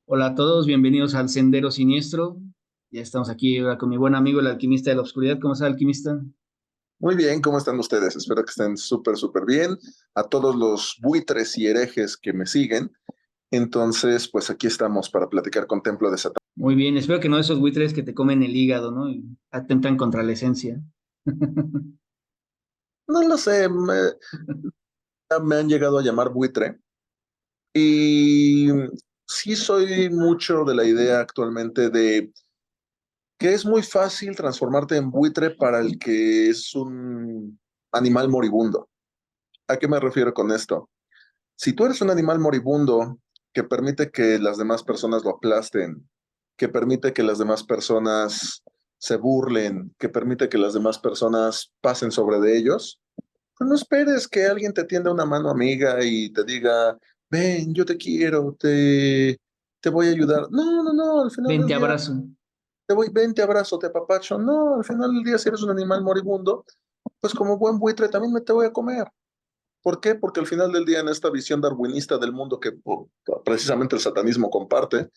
Hola a todos, bienvenidos al Sendero Siniestro. Ya estamos aquí ahora con mi buen amigo, el alquimista de la oscuridad. ¿Cómo está, alquimista? Muy bien, ¿cómo están ustedes? Espero que estén súper, súper bien. A todos los buitres y herejes que me siguen. Entonces, pues aquí estamos para platicar con Templo de Satán. Muy bien, espero que no esos buitres que te comen el hígado, ¿no? Y atentan contra la esencia. No lo sé, me han llegado a llamar buitre y sí soy mucho de la idea actualmente de que es muy fácil transformarte en buitre para el que es un animal moribundo. ¿A qué me refiero con esto? Si tú eres un animal moribundo que permite que las demás personas lo aplasten, que permite que las demás personas se burlen, que permite que las demás personas pasen sobre de ellos, pues no esperes que alguien te tienda una mano amiga y te diga, ven, yo te quiero, te voy a ayudar. No, no, no, al final Ven, del te día abrazo. ven, te abrazo, te apapacho. No, al final del día si eres un animal moribundo, pues como buen buitre también me te voy a comer. ¿Por qué? Porque al final del día, en esta visión darwinista del mundo que precisamente el satanismo comparte,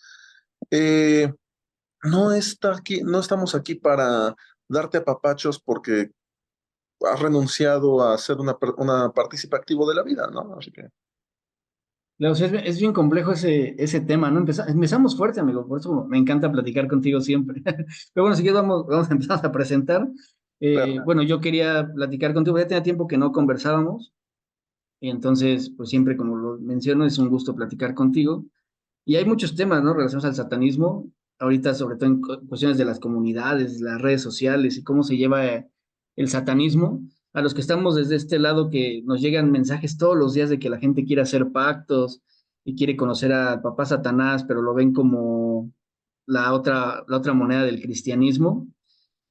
eh, no estamos aquí para darte apapachos porque has renunciado a ser una partícipe activo de la vida, ¿no? Así que, Claro, o sea, es bien complejo ese tema, ¿no? Empezamos fuerte, amigo, por eso me encanta platicar contigo siempre. Pero bueno, si quieres vamos a empezar a presentar. claro. Bueno, yo quería platicar contigo, ya tenía tiempo que no conversábamos, y entonces, pues siempre, como lo menciono, es un gusto platicar contigo. Y hay muchos temas, ¿no? Relacionados al satanismo, ahorita sobre todo en cuestiones de las comunidades, las redes sociales y cómo se lleva el satanismo. A los que estamos desde este lado que nos llegan mensajes todos los días de que la gente quiere hacer pactos y quiere conocer al papá Satanás, pero lo ven como la otra moneda del cristianismo,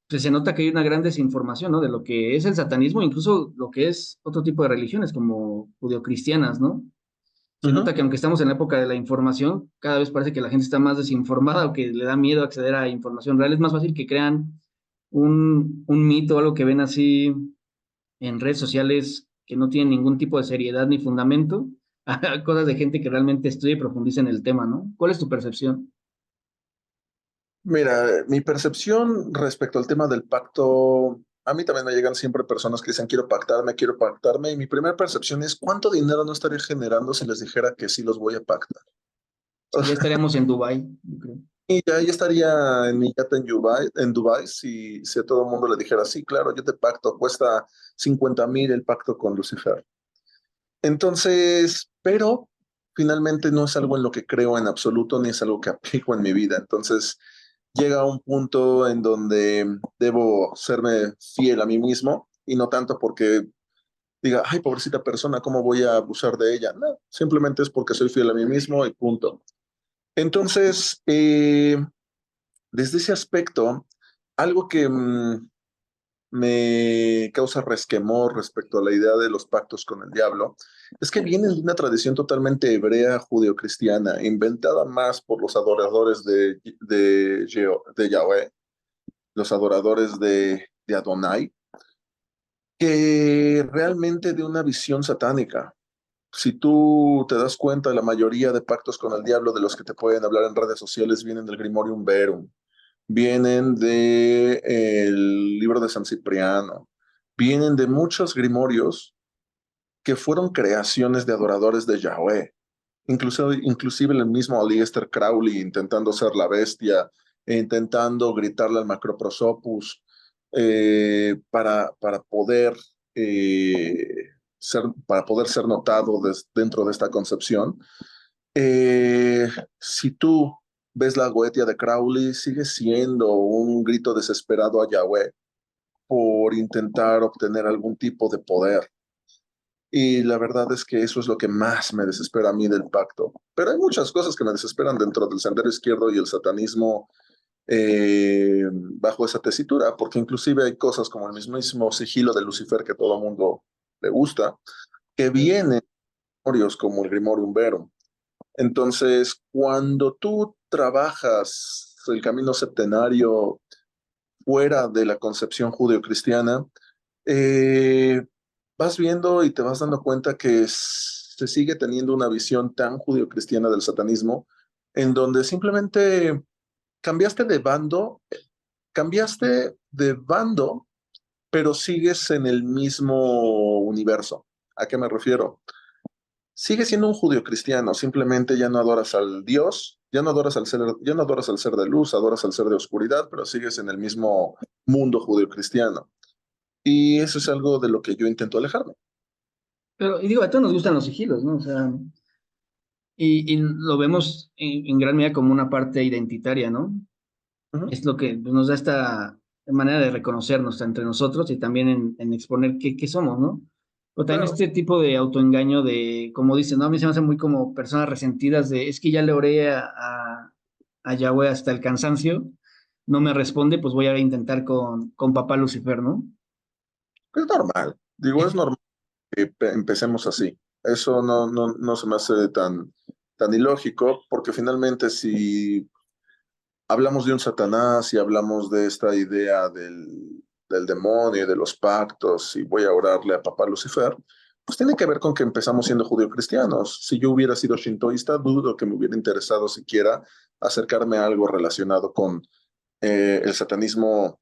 pues se nota que hay una gran desinformación, ¿no? De lo que es el satanismo, incluso lo que es otro tipo de religiones como judeocristianas, ¿no? Se Ujú. nota que aunque estamos en la época de la información, cada vez parece que la gente está más desinformada o que le da miedo acceder a información real. Es más fácil que crean un mito o algo que ven así en redes sociales que no tienen ningún tipo de seriedad ni fundamento, a cosas de gente que realmente estudia y profundiza en el tema, ¿no? ¿Cuál es tu percepción? Mira, mi percepción respecto al tema del pacto, a mí también me llegan siempre personas que dicen quiero pactarme, y mi primera percepción es cuánto dinero no estaría generando si les dijera que sí los voy a pactar. Sí, ya estaríamos en Dubái, yo creo. Y ya estaría en mi yate en Dubai si a todo el mundo le dijera, sí, claro, yo te pacto, cuesta 50,000 el pacto con Lucifer. Entonces, pero finalmente no es algo en lo que creo en absoluto, ni es algo que aplico en mi vida. Entonces, llega un punto en donde debo serme fiel a mí mismo y no tanto porque diga, ay, pobrecita persona, ¿cómo voy a abusar de ella? No, simplemente es porque soy fiel a mí mismo y punto. Entonces, desde ese aspecto, algo que me causa resquemor respecto a la idea de los pactos con el diablo es que vienen de una tradición totalmente hebrea judeocristiana, inventada más por los adoradores de Yahweh, los adoradores de Adonai, que realmente de una visión satánica. Si tú te das cuenta, la mayoría de pactos con el diablo de los que te pueden hablar en redes sociales vienen del Grimorium Verum, vienen del libro de San Cipriano, vienen de muchos grimorios que fueron creaciones de adoradores de Yahweh. Inclusive el mismo Aleister Crowley intentando ser la bestia, e intentando gritarle al Macroprosopus para poder para poder ser notado dentro de esta concepción. Eh, si tú ves la Goetia de Crowley, sigue siendo un grito desesperado a Yahweh por intentar obtener algún tipo de poder. Y la verdad es que eso es lo que más me desespera a mí del pacto. Pero hay muchas cosas que me desesperan dentro del sendero izquierdo y el satanismo bajo esa tesitura, porque inclusive hay cosas como el mismísimo sigilo de Lucifer que todo el mundo le gusta, que vienen de grimorios como el Grimorium Verum. Entonces, cuando tú trabajas el camino septenario fuera de la concepción judeocristiana, eh, vas viendo y te vas dando cuenta que se sigue teniendo una visión tan judeocristiana del satanismo en donde simplemente cambiaste de bando, cambiaste de bando, pero sigues en el mismo universo. ¿A qué me refiero? Sigues siendo un judío cristiano, simplemente ya no adoras al Dios, ya no adoras al ser de luz, adoras al ser de oscuridad, pero sigues en el mismo mundo judío cristiano. Y eso es algo de lo que yo intento alejarme. Pero, y digo, a todos nos gustan los sigilos, ¿no? O sea, y lo vemos en gran medida como una parte identitaria, ¿no? Ujú. Es lo que nos da esta manera de reconocernos entre nosotros y también en exponer qué somos, ¿no? O también Claro, este tipo de autoengaño de, como dicen, ¿no? A mí se me hace muy como personas resentidas de, es que ya le oré a Yahweh hasta el cansancio, no me responde, pues voy a intentar con papá Lucifer, ¿no? es normal. Digo, es normal que empecemos así. Eso no se me hace tan ilógico, porque finalmente si hablamos de un Satanás y hablamos de esta idea del demonio y de los pactos y voy a orarle a papá Lucifer, pues tiene que ver con que empezamos siendo judío-cristianos. Si yo hubiera sido shintoísta, dudo que me hubiera interesado siquiera acercarme a algo relacionado con el satanismo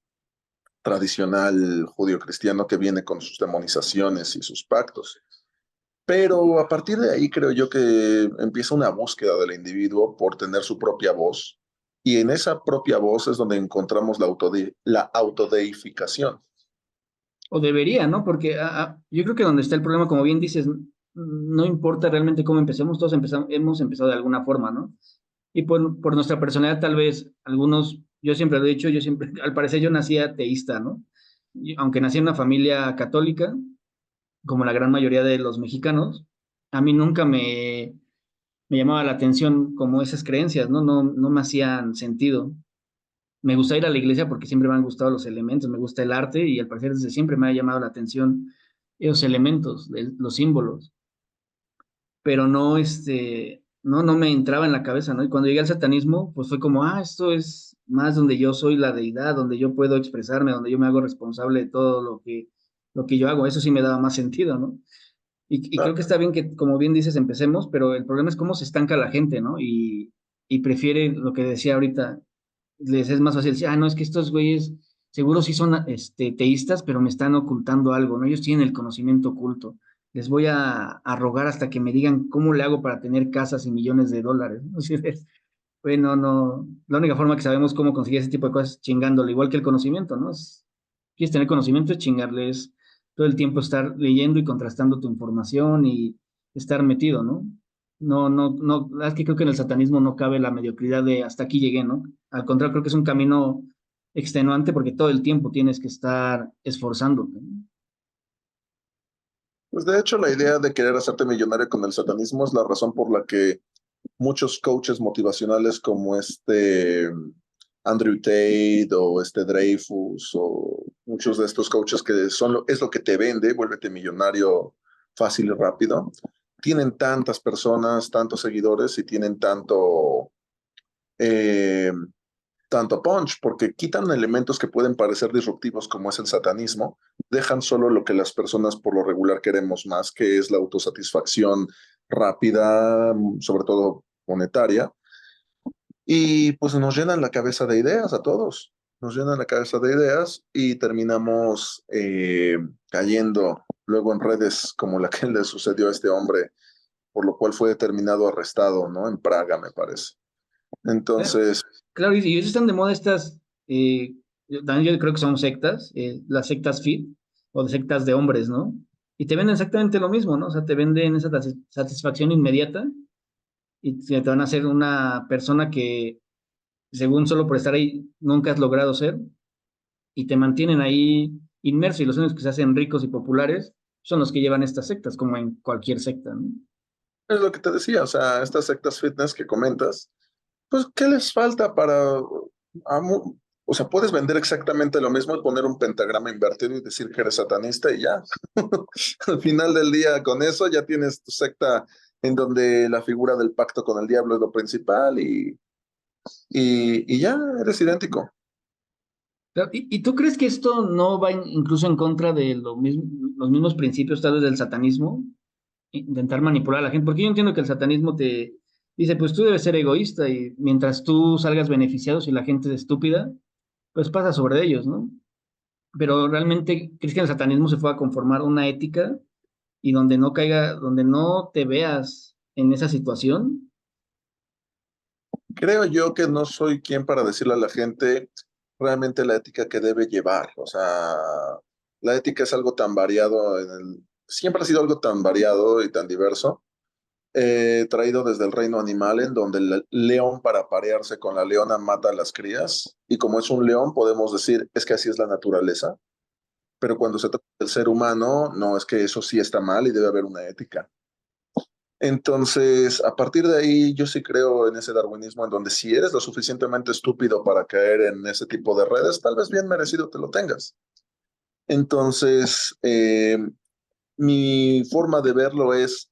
tradicional judío-cristiano que viene con sus demonizaciones y sus pactos. Pero a partir de ahí creo yo que empieza una búsqueda del individuo por tener su propia voz y en esa propia voz es donde encontramos la autodeificación. O debería, ¿no? Porque yo creo que donde está el problema, como bien dices, no importa realmente cómo empecemos, todos hemos empezado de alguna forma, ¿no? Y por nuestra personalidad, tal vez algunos, yo siempre lo he dicho, yo siempre, al parecer yo nací ateísta, ¿no? Aunque nací en una familia católica, como la gran mayoría de los mexicanos, a mí nunca me llamaba la atención como esas creencias, ¿no? No me hacían sentido. Me gusta ir a la iglesia porque siempre me han gustado los elementos, me gusta el arte y al parecer desde siempre me ha llamado la atención esos elementos, los símbolos, pero no, no me entraba en la cabeza, ¿no? Y cuando llegué al satanismo, pues fue como, esto es más donde yo soy la deidad, donde yo puedo expresarme, donde yo me hago responsable de todo lo que yo hago. Eso sí me daba más sentido, ¿no? Y creo que Claro. está bien que, como bien dices, empecemos, pero el problema es cómo se estanca la gente, ¿no? Y prefiere lo que decía ahorita, les es más fácil decir, no, es que estos güeyes seguro sí son teístas, pero me están ocultando algo, ¿no? Ellos tienen el conocimiento oculto. Les voy a rogar hasta que me digan cómo le hago para tener casas y millones de dólares, ¿no? Así es, bueno, no, la única forma que sabemos cómo conseguir ese tipo de cosas es chingándolo, igual que el conocimiento, ¿no? Quieres tener conocimiento, es chingarles todo el tiempo estar leyendo y contrastando tu información y estar metido, ¿no? No, es que creo que en el satanismo no cabe la mediocridad de hasta aquí llegué, ¿no? Al contrario, creo que es un camino extenuante porque todo el tiempo tienes que estar esforzándote, ¿no? Pues de hecho la idea de querer hacerte millonario con el satanismo es la razón por la que muchos coaches motivacionales como este Andrew Tate o este Dreyfus o muchos de estos coaches que es lo que te vende, vuélvete millonario fácil y rápido, tienen tantas personas, tantos seguidores y tienen eh, tanto punch, porque quitan elementos que pueden parecer disruptivos como es el satanismo, dejan solo lo que las personas por lo regular queremos más, que es la autosatisfacción rápida, sobre todo monetaria, y pues nos llenan la cabeza de ideas a todos, nos llenan la cabeza de ideas y terminamos cayendo luego en redes como la que le sucedió a este hombre, por lo cual fue determinado arrestado, ¿no? En Praga, me parece. Claro, Entonces, claro, y eso están de moda estas, también yo creo que son sectas, las sectas fit o de sectas de hombres, ¿no? Y te venden exactamente lo mismo, ¿no? O sea, te venden esa satisfacción inmediata y te van a hacer una persona que, según solo por estar ahí, nunca has logrado ser y te mantienen ahí inmerso y los únicos que se hacen ricos y populares son los que llevan estas sectas, como en cualquier secta, ¿no? es lo que te decía, o sea, estas sectas fitness que comentas, pues, ¿qué les falta para... o sea, puedes vender exactamente lo mismo y poner un pentagrama invertido y decir que eres satanista y ya. Al final del día, con eso ya tienes tu secta en donde la figura del pacto con el diablo es lo principal y ya eres idéntico. Pero, ¿y tú crees que esto no va incluso en contra de los mismos principios tal vez del satanismo? Intentar manipular a la gente, porque yo entiendo que el satanismo dice, pues tú debes ser egoísta y mientras tú salgas beneficiado si la gente es estúpida, pues pasa sobre ellos, ¿no? Pero realmente, ¿crees que el satanismo se fue a conformar una ética y donde no caiga, donde no te veas en esa situación? Creo yo que no soy quien para decirle a la gente realmente la ética que debe llevar. O sea, la ética es algo tan variado, siempre ha sido algo tan variado y tan diverso, traído desde el reino animal, en donde el león para aparearse con la leona mata a las crías. Y como es un león, podemos decir, es que así es la naturaleza. Pero cuando se trata del ser humano, no, es que eso sí está mal y debe haber una ética. Entonces, a partir de ahí, yo sí creo en ese darwinismo en donde si eres lo suficientemente estúpido para caer en ese tipo de redes, tal vez bien merecido te lo tengas. Entonces, mi forma de verlo es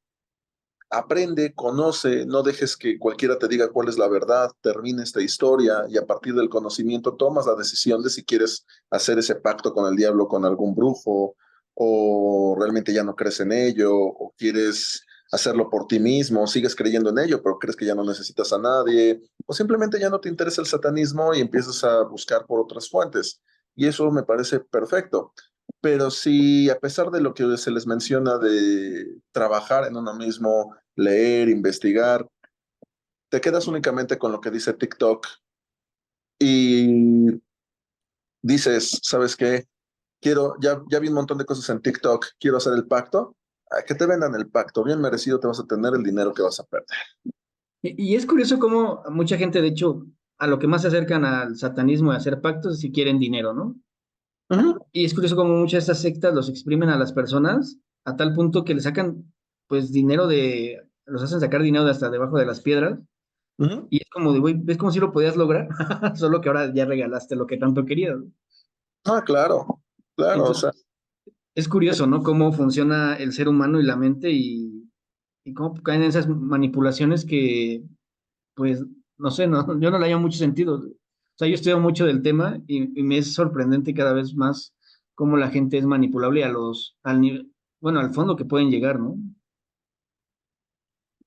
aprende, conoce, no dejes que cualquiera te diga cuál es la verdad, termina esta historia y a partir del conocimiento tomas la decisión de si quieres hacer ese pacto con el diablo, con algún brujo, o realmente ya no crees en ello, o quieres hacerlo por ti mismo, sigues creyendo en ello, pero crees que ya no necesitas a nadie, o simplemente ya no te interesa el satanismo y empiezas a buscar por otras fuentes. Y eso me parece perfecto. Pero si a pesar de lo que se les menciona de trabajar en uno mismo, leer, investigar, te quedas únicamente con lo que dice TikTok y dices, ¿sabes qué? Ya vi un montón de cosas en TikTok, quiero hacer el pacto, que te vendan el pacto, bien merecido te vas a tener el dinero que vas a perder. Y es curioso cómo mucha gente, de hecho, a lo que más se acercan al satanismo y a hacer pactos es si quieren dinero, ¿no? Uh -huh, Y es curioso cómo muchas de estas sectas los exprimen a las personas a tal punto que le sacan, pues, dinero los hacen sacar dinero de hasta debajo de las piedras. uh -huh. Y es como de, güey, ¿ves como si lo podías lograr? Solo que ahora ya regalaste lo que tanto querías, ¿no? Ah, claro, claro, o Entonces, sea, es curioso, ¿no? Cómo funciona el ser humano y la mente y cómo caen en esas manipulaciones que, pues, no sé, no, yo no le hallo mucho sentido. O sea, yo estudio mucho del tema y me es sorprendente cada vez más cómo la gente es manipulable al nivel, bueno, al fondo que pueden llegar, ¿no?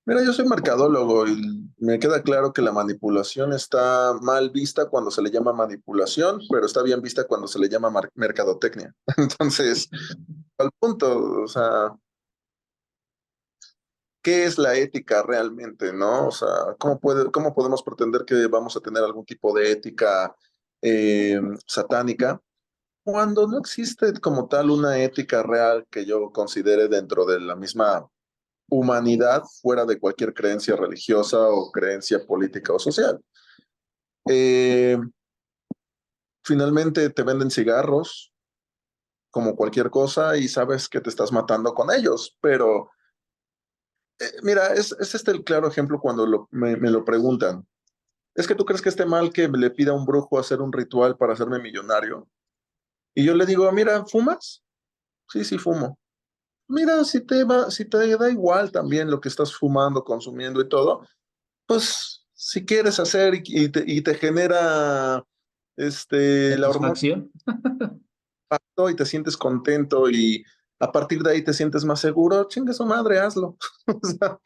mira, yo soy mercadólogo y me queda claro que la manipulación está mal vista cuando se le llama manipulación, pero está bien vista cuando se le llama mercadotecnia. Entonces, al punto, o sea, ¿qué es la ética realmente, no? O sea, cómo podemos pretender que vamos a tener algún tipo de ética satánica cuando no existe como tal una ética real que yo considere dentro de la misma humanidad, fuera de cualquier creencia religiosa o creencia política o social? Eh, Finalmente te venden cigarros como cualquier cosa y sabes que te estás matando con ellos, pero mira, es este el claro ejemplo cuando me lo preguntan. ¿Es que tú crees que esté mal que le pida a un brujo hacer un ritual para hacerme millonario? Y yo le digo, mira, ¿fumas? Sí, sí, fumo. Mira, si te da igual también lo que estás fumando, consumiendo y todo, pues si quieres hacer y te genera la hormona Satisfacción. y te sientes contento y a partir de ahí te sientes más seguro, chingue su madre, hazlo. O sea,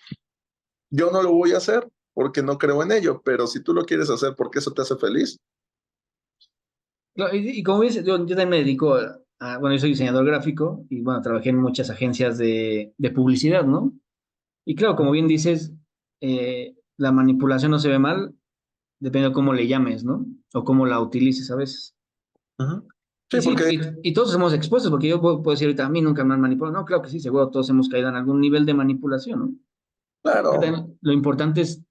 yo no lo voy a hacer porque no creo en ello, pero si tú lo quieres hacer porque eso te hace feliz. Claro, y como dices, yo también me dedico bueno, yo soy diseñador gráfico y bueno, trabajé en muchas agencias de publicidad, ¿no? Y claro, como bien dices, la manipulación no se ve mal, depende de cómo le llames, ¿no? O cómo la utilices a veces. Ujú. Y Sí, sí, porque, y todos somos expuestos, porque yo puedo decir ahorita, a mí nunca me han manipulado. No, claro que sí, seguro todos hemos caído en algún nivel de manipulación, ¿no? Que claro, también lo importante es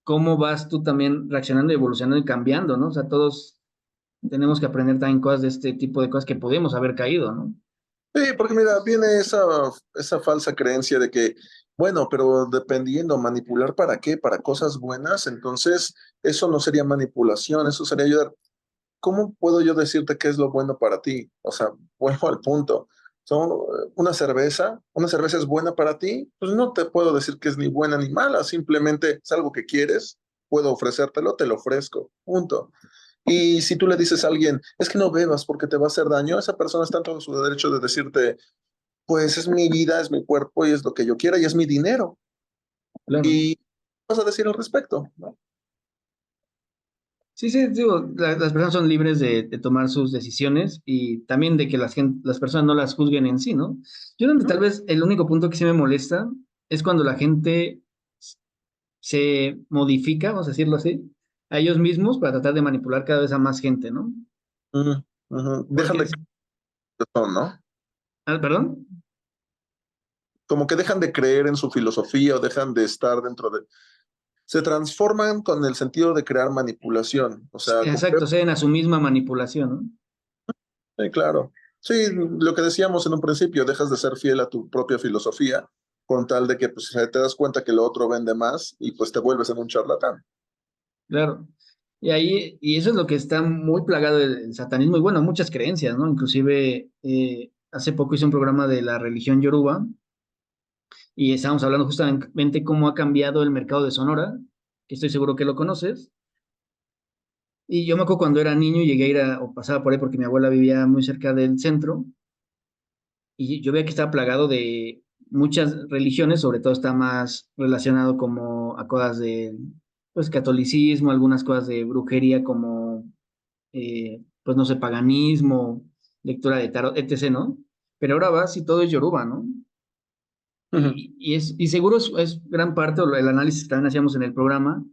cómo vas tú también reaccionando, evolucionando y cambiando, ¿no? O sea, todos tenemos que aprender también cosas de este tipo de cosas que podemos haber caído, ¿no? sí, porque mira, viene esa falsa creencia de que, bueno, pero dependiendo, manipular para qué, para cosas buenas, entonces eso no sería manipulación, eso sería ayudar. ¿Cómo puedo yo decirte qué es lo bueno para ti? O sea, vuelvo al punto. Son una cerveza es buena para ti, pues no te puedo decir que es ni buena ni mala, simplemente es algo que quieres, puedo ofrecértelo, te lo ofrezco, punto. Y si tú le dices a alguien, es que no bebas porque te va a hacer daño, esa persona está en todo su derecho de decirte, pues es mi vida, es mi cuerpo y es lo que yo quiera y es mi dinero. Claro. Y vas a decir al respecto, ¿no? Sí, sí, digo, las personas son libres de tomar sus decisiones y también de que las personas no las juzguen en sí, ¿no? Yo donde tal vez el único punto que sí me molesta es cuando la gente se modifica, vamos a decirlo así, a ellos mismos para tratar de manipular cada vez a más gente, ¿no? Mm, ujú. Dejan Porque, de son, ¿no? perdón. Como que dejan de creer en su filosofía o dejan de estar dentro de... Se transforman con el sentido de crear manipulación. O sea, Exacto, ceden a su misma manipulación, ¿no? sí, claro. Sí, lo que decíamos en un principio, dejas de ser fiel a tu propia filosofía con tal de que pues, te das cuenta que lo otro vende más y pues te vuelves en un charlatán. Claro. Y ahí, y eso es lo que está muy plagado el satanismo y bueno, muchas creencias, ¿no? Inclusive hace poco hice un programa de la religión Yoruba y estábamos hablando justamente cómo ha cambiado el mercado de Sonora, que estoy seguro que lo conoces. Y yo me acuerdo cuando era niño llegué a ir o pasaba por ahí porque mi abuela vivía muy cerca del centro y yo veía que estaba plagado de muchas religiones, sobre todo está más relacionado como a cosas de, pues, catolicismo, algunas cosas de brujería como, pues, no sé, paganismo, lectura de tarot, etc., ¿no? Pero ahora vas y todo es Yoruba, ¿no? Ujú. Y seguro es gran parte, o el análisis que también hacíamos en el programa,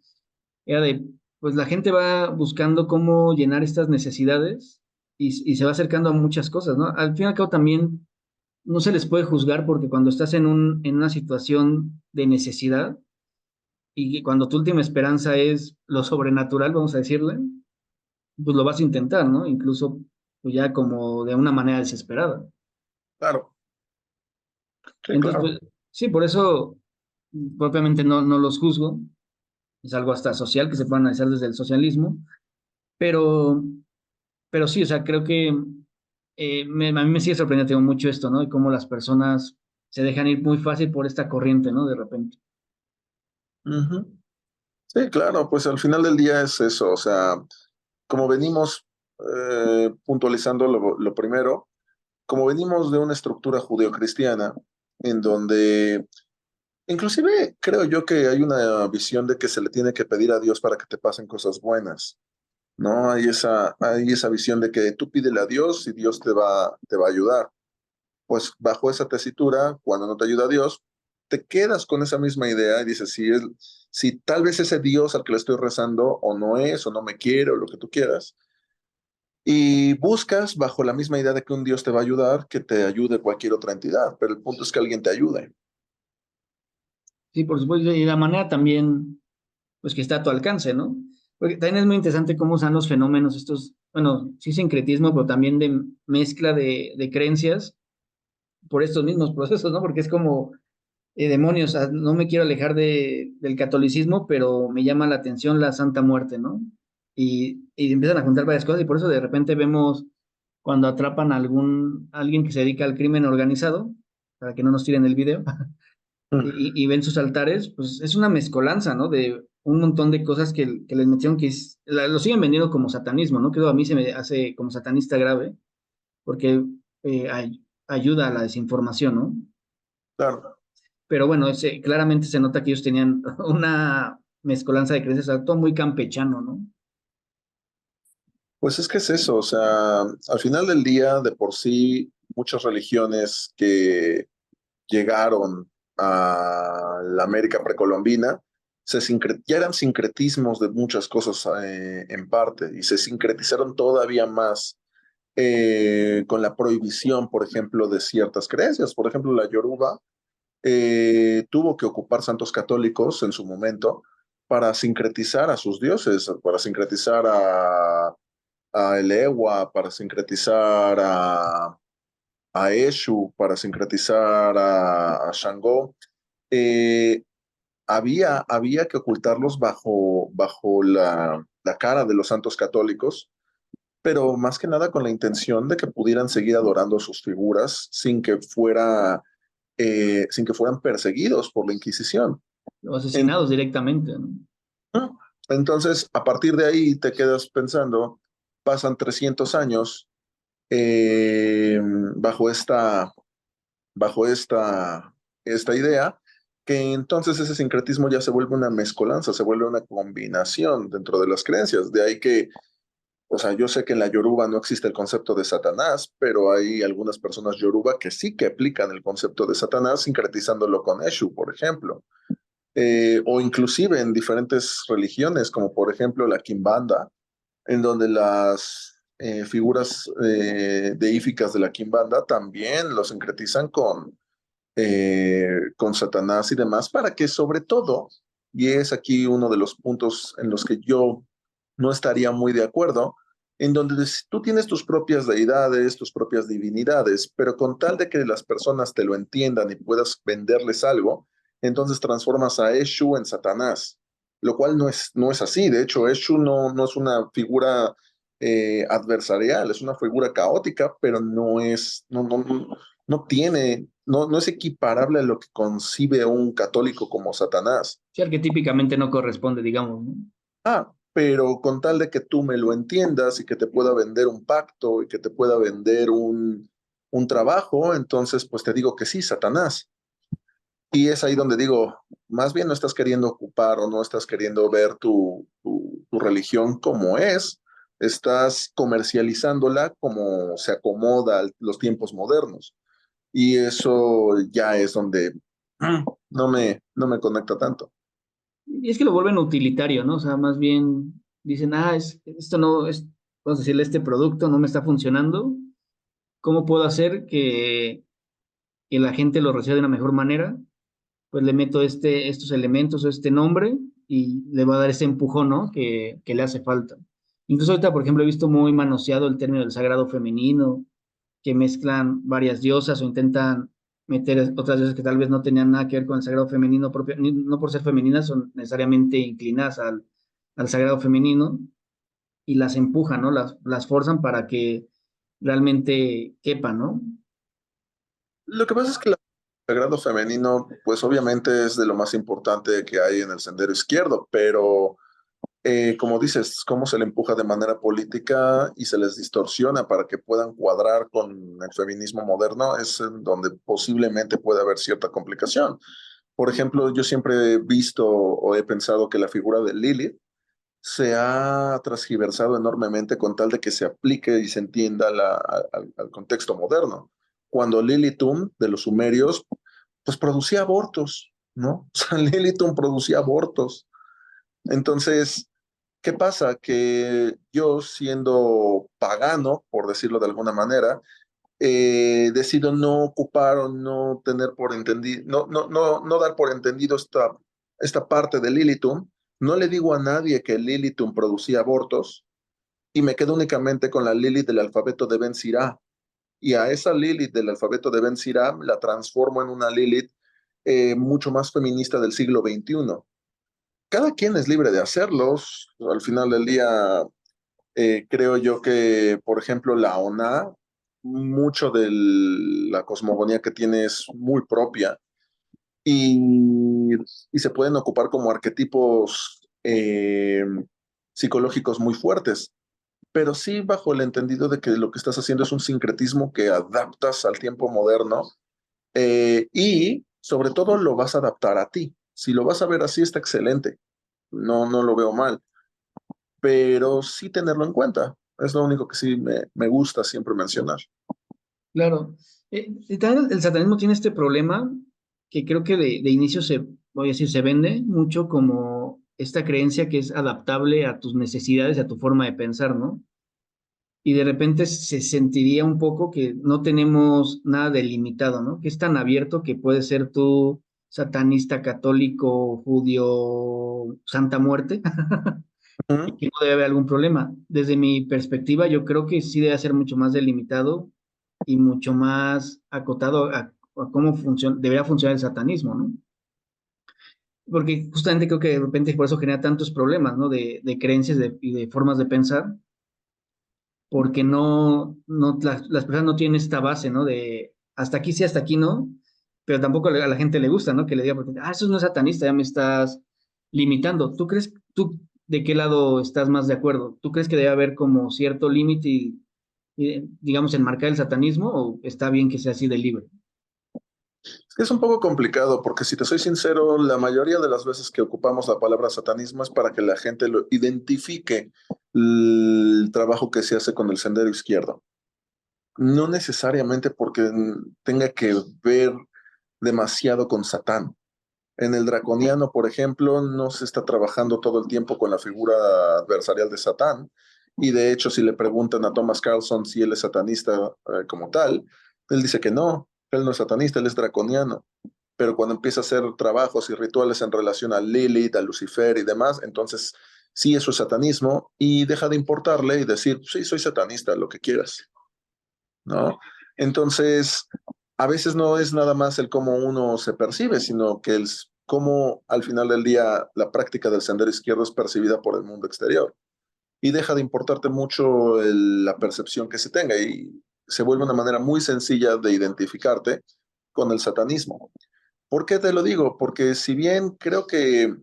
era de, pues la gente va buscando cómo llenar estas necesidades y se va acercando a muchas cosas, ¿no? Al fin y al cabo también no se les puede juzgar porque cuando estás en una situación de necesidad y que cuando tu última esperanza es lo sobrenatural, vamos a decirle, pues lo vas a intentar, ¿no? Incluso pues ya como de una manera desesperada. Claro, sí, Entonces, claro. pues sí, por eso propiamente no los juzgo, es algo hasta social que se puede analizar desde el socialismo, pero, pero sí, o sea, creo que a mí me sigue sorprendiendo mucho esto, ¿no? Y cómo las personas se dejan ir muy fácil por esta corriente, ¿no? De repente. Ujú. Sí, claro, pues al final del día es eso, o sea, como venimos puntualizando lo primero, como venimos de una estructura judeocristiana, en donde inclusive creo yo que hay una visión de que se le tiene que pedir a Dios para que te pasen cosas buenas, ¿no? Hay esa visión de que tú pídele a Dios y Dios te va a ayudar. Pues bajo esa tesitura, cuando no te ayuda Dios, te quedas con esa misma idea y dices, si tal vez ese Dios al que le estoy rezando o no es, o no me quiere, o lo que tú quieras, y buscas bajo la misma idea de que un Dios te va a ayudar, que te ayude cualquier otra entidad, pero el punto es que alguien te ayude. Sí, por supuesto, y la manera también, pues que está a tu alcance, ¿no? Porque también es muy interesante cómo usan los fenómenos estos, bueno, sí sincretismo, pero también de mezcla de creencias por estos mismos procesos, ¿no? Porque es como, demonios, no me quiero alejar del catolicismo, pero me llama la atención la Santa Muerte, ¿no? Y empiezan a juntar varias cosas y por eso de repente vemos cuando atrapan a alguien que se dedica al crimen organizado, para que no nos tiren el video, y ven sus altares, pues es una mezcolanza, ¿no? De un montón de cosas que les metieron lo siguen vendiendo como satanismo, ¿no? Que a mí se me hace como satanista grave, porque ayuda a la desinformación, ¿no? Claro, Pero bueno, claramente se nota que ellos tenían una mezcolanza de creencias, todo muy campechano, ¿no? pues es que es eso, o sea, al final del día, de por sí, muchas religiones que llegaron a la América precolombina, ya eran sincretismos de muchas cosas en parte, y se sincretizaron todavía más con la prohibición, por ejemplo, de ciertas creencias. Por ejemplo, la Yoruba tuvo que ocupar santos católicos en su momento para sincretizar a sus dioses, para sincretizar a Elewa, para sincretizar a Eshu, para sincretizar a Shango. eh, había que ocultarlos bajo la cara de los santos católicos, pero más que nada con la intención de que pudieran seguir adorando sus figuras sin que fueran perseguidos por la Inquisición. O En- asesinados directamente, ¿no? entonces, a partir de ahí te quedas pensando, pasan 300 años eh, bajo esta, bajo esta idea, que entonces ese sincretismo ya se vuelve una mezcolanza, se vuelve una combinación dentro de las creencias. De ahí que, o sea, yo sé que en la Yoruba no existe el concepto de Satanás, pero hay algunas personas Yoruba que sí que aplican el concepto de Satanás sincretizándolo con Eshu, por ejemplo. O inclusive en diferentes religiones, como por ejemplo la Kimbanda, en donde las figuras deíficas de la Kimbanda también lo sincretizan con Satanás y demás, para que sobre todo, y es aquí uno de los puntos en los que yo no estaría muy de acuerdo, en donde tú tienes tus propias deidades, tus propias divinidades, pero con tal de que las personas te lo entiendan y puedas venderles algo, entonces transformas a Eshu en Satanás, lo cual no es así. De hecho, Eshu no es una figura adversarial, es una figura caótica, pero no es equiparable a lo que concibe un católico como Satanás. Sí, al que típicamente no corresponde, digamos, ¿no? Pero con tal de que tú me lo entiendas y que te pueda vender un pacto y que te pueda vender un trabajo, entonces pues te digo que sí, Satanás. Y es ahí donde digo, más bien no estás queriendo ocupar o no estás queriendo ver tu religión como es, estás comercializándola como se acomoda a los tiempos modernos. Y eso ya es donde no me conecta tanto. Y es que lo vuelven utilitario, ¿no? O sea, más bien dicen, esto no es, vamos a decirle, este producto no me está funcionando. ¿Cómo puedo hacer que la gente lo reciba de una mejor manera? Pues le meto estos elementos o este nombre y le va a dar ese empujón, ¿no? Que le hace falta. Incluso ahorita, por ejemplo, he visto muy manoseado el término del sagrado femenino, que mezclan varias diosas o intentan meter otras diosas que tal vez no tenían nada que ver con el sagrado femenino propio, no por ser femeninas, son necesariamente inclinadas al sagrado femenino y las empujan, ¿no? Las forzan para que realmente quepan, ¿no? Lo que pasa es que el sagrado femenino, pues obviamente es de lo más importante que hay en el sendero izquierdo, pero como dices, cómo se le empuja de manera política y se les distorsiona para que puedan cuadrar con el feminismo moderno, es en donde posiblemente puede haber cierta complicación. Por ejemplo, yo siempre he visto o he pensado que la figura de Lilith se ha transgiversado enormemente con tal de que se aplique y se entienda al contexto moderno. Cuando Lilithum de los sumerios, pues producía abortos, ¿no? O sea, Lilithum producía abortos. Entonces, ¿qué pasa? Que yo, siendo pagano, por decirlo de alguna manera, decido no ocupar o no tener por entendido, no dar por entendido esta parte de Lilitum. No le digo a nadie que Lilitum producía abortos y me quedo únicamente con la Lilith del alfabeto de Ben Sirá. Y a esa Lilith del alfabeto de Ben Sirá la transformo en una Lilith mucho más feminista del siglo XXI. Cada quien es libre de hacerlos. Al final del día, creo yo que, por ejemplo, la ONA, mucho de la cosmogonía que tiene es muy propia y, y se pueden ocupar como arquetipos psicológicos muy fuertes, pero sí bajo el entendido de que lo que estás haciendo es un sincretismo que adaptas al tiempo moderno y sobre todo lo vas a adaptar a ti. Si lo vas a ver así, está excelente. No lo veo mal, pero sí tenerlo en cuenta. Es lo único que sí me gusta siempre mencionar. Claro. Y también el satanismo tiene este problema que creo que de inicio voy a decir, se vende mucho como esta creencia que es adaptable a tus necesidades y a tu forma de pensar, ¿no? Y de repente se sentiría un poco que no tenemos nada delimitado, ¿no? Que es tan abierto que puedes ser tú satanista, católico, judío, Santa Muerte, y Ujú. que no debe haber algún problema. Desde mi perspectiva, yo creo que sí debe ser mucho más delimitado y mucho más acotado a cómo debería funcionar el satanismo, ¿no? Porque justamente creo que de repente por eso genera tantos problemas, ¿no? De creencias y de formas de pensar, porque las personas no tienen esta base, ¿no? De hasta aquí sí, hasta aquí no, pero tampoco a la gente le gusta, ¿no? Que le diga, porque, eso no es satanista, ya me estás limitando. Tú de qué lado estás más de acuerdo? ¿Tú crees que debe haber como cierto límite y, digamos, enmarcar el satanismo o está bien que sea así de libre? Es que es un poco complicado porque si te soy sincero, la mayoría de las veces que ocupamos la palabra satanismo es para que la gente lo identifique el trabajo que se hace con el sendero izquierdo. No necesariamente porque tenga que ver demasiado con Satán. En el draconiano, por ejemplo, no se está trabajando todo el tiempo con la figura adversarial de Satán. Y de hecho, si le preguntan a Thomas Carlson si él es satanista como tal, él dice que no, él no es satanista, él es draconiano. Pero cuando empieza a hacer trabajos y rituales en relación a Lilith, a Lucifer y demás, entonces sí, eso es satanismo y deja de importarle y decir, sí, soy satanista, lo que quieras, ¿no? Entonces, a veces no es nada más el cómo uno se percibe, sino que el cómo al final del día la práctica del sendero izquierdo es percibida por el mundo exterior. Y deja de importarte mucho la percepción que se tenga y se vuelve una manera muy sencilla de identificarte con el satanismo. ¿Por qué te lo digo? Porque si bien creo que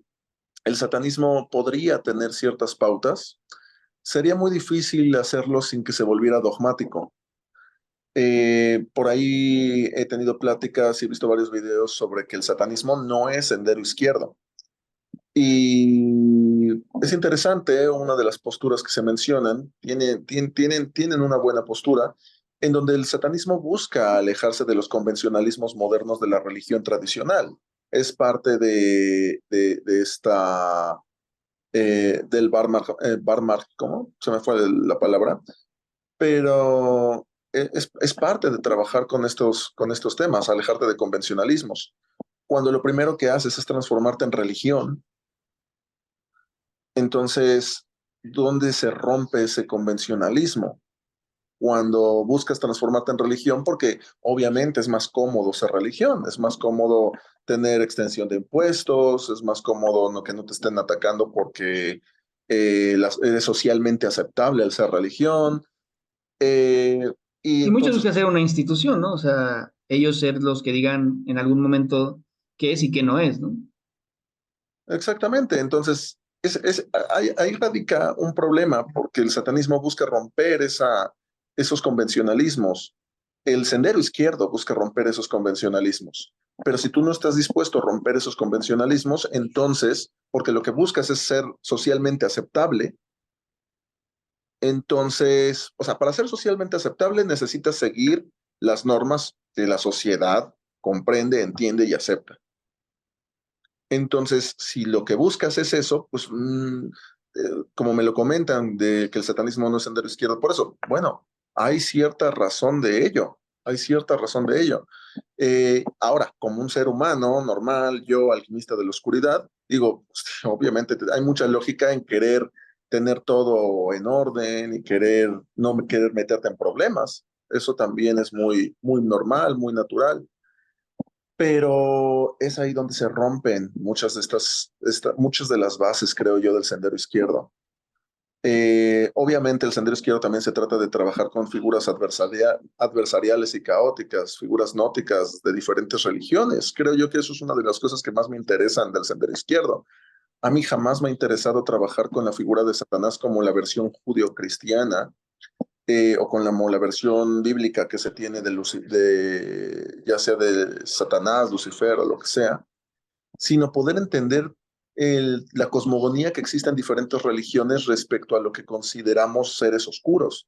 el satanismo podría tener ciertas pautas, sería muy difícil hacerlo sin que se volviera dogmático. Por ahí he tenido pláticas y he visto varios videos sobre que el satanismo no es sendero izquierdo. Y es interesante, una de las posturas que se mencionan, tienen una buena postura, en donde el satanismo busca alejarse de los convencionalismos modernos de la religión tradicional. Es parte de esta, del Barmark, ¿cómo? Se me fue la palabra, pero es parte de trabajar con estos temas, alejarte de convencionalismos. Cuando lo primero que haces es transformarte en religión, entonces, ¿dónde se rompe ese convencionalismo? Cuando buscas transformarte en religión, porque obviamente es más cómodo ser religión, es más cómodo tener extensión de impuestos, es más cómodo que no te estén atacando porque es socialmente aceptable el ser religión. eh, y Y muchos entonces, buscan ser una institución, ¿no? O sea, ellos ser los que digan en algún momento qué es y qué no es, ¿no? exactamente, entonces ahí radica un problema porque el satanismo busca romper esos convencionalismos. El sendero izquierdo busca romper esos convencionalismos. Pero si tú no estás dispuesto a romper esos convencionalismos, entonces, porque lo que buscas es ser socialmente aceptable, entonces, o sea, para ser socialmente aceptable necesitas seguir las normas que la sociedad comprende, entiende y acepta. Entonces, si lo que buscas es eso, pues como me lo comentan, de que el satanismo no es sendero izquierdo, por eso, bueno, hay cierta razón de ello, hay cierta razón de ello. Ahora, como un ser humano normal, yo, alquimista de la oscuridad, digo, pues, obviamente hay mucha lógica en querer tener todo en orden y no querer meterte en problemas. Eso también es muy, muy normal, muy natural, pero es ahí donde se rompen muchas de las bases, creo yo, del sendero izquierdo. Obviamente el sendero izquierdo también se trata de trabajar con figuras adversariales y caóticas, figuras gnóticas de diferentes religiones. Creo yo que eso es una de las cosas que más me interesan del sendero izquierdo. A mí jamás me ha interesado trabajar con la figura de Satanás como la versión judio-cristiana, o con la versión bíblica que se tiene ya sea de Satanás, Lucifer o lo que sea, sino poder entender la cosmogonía que existe en diferentes religiones respecto a lo que consideramos seres oscuros.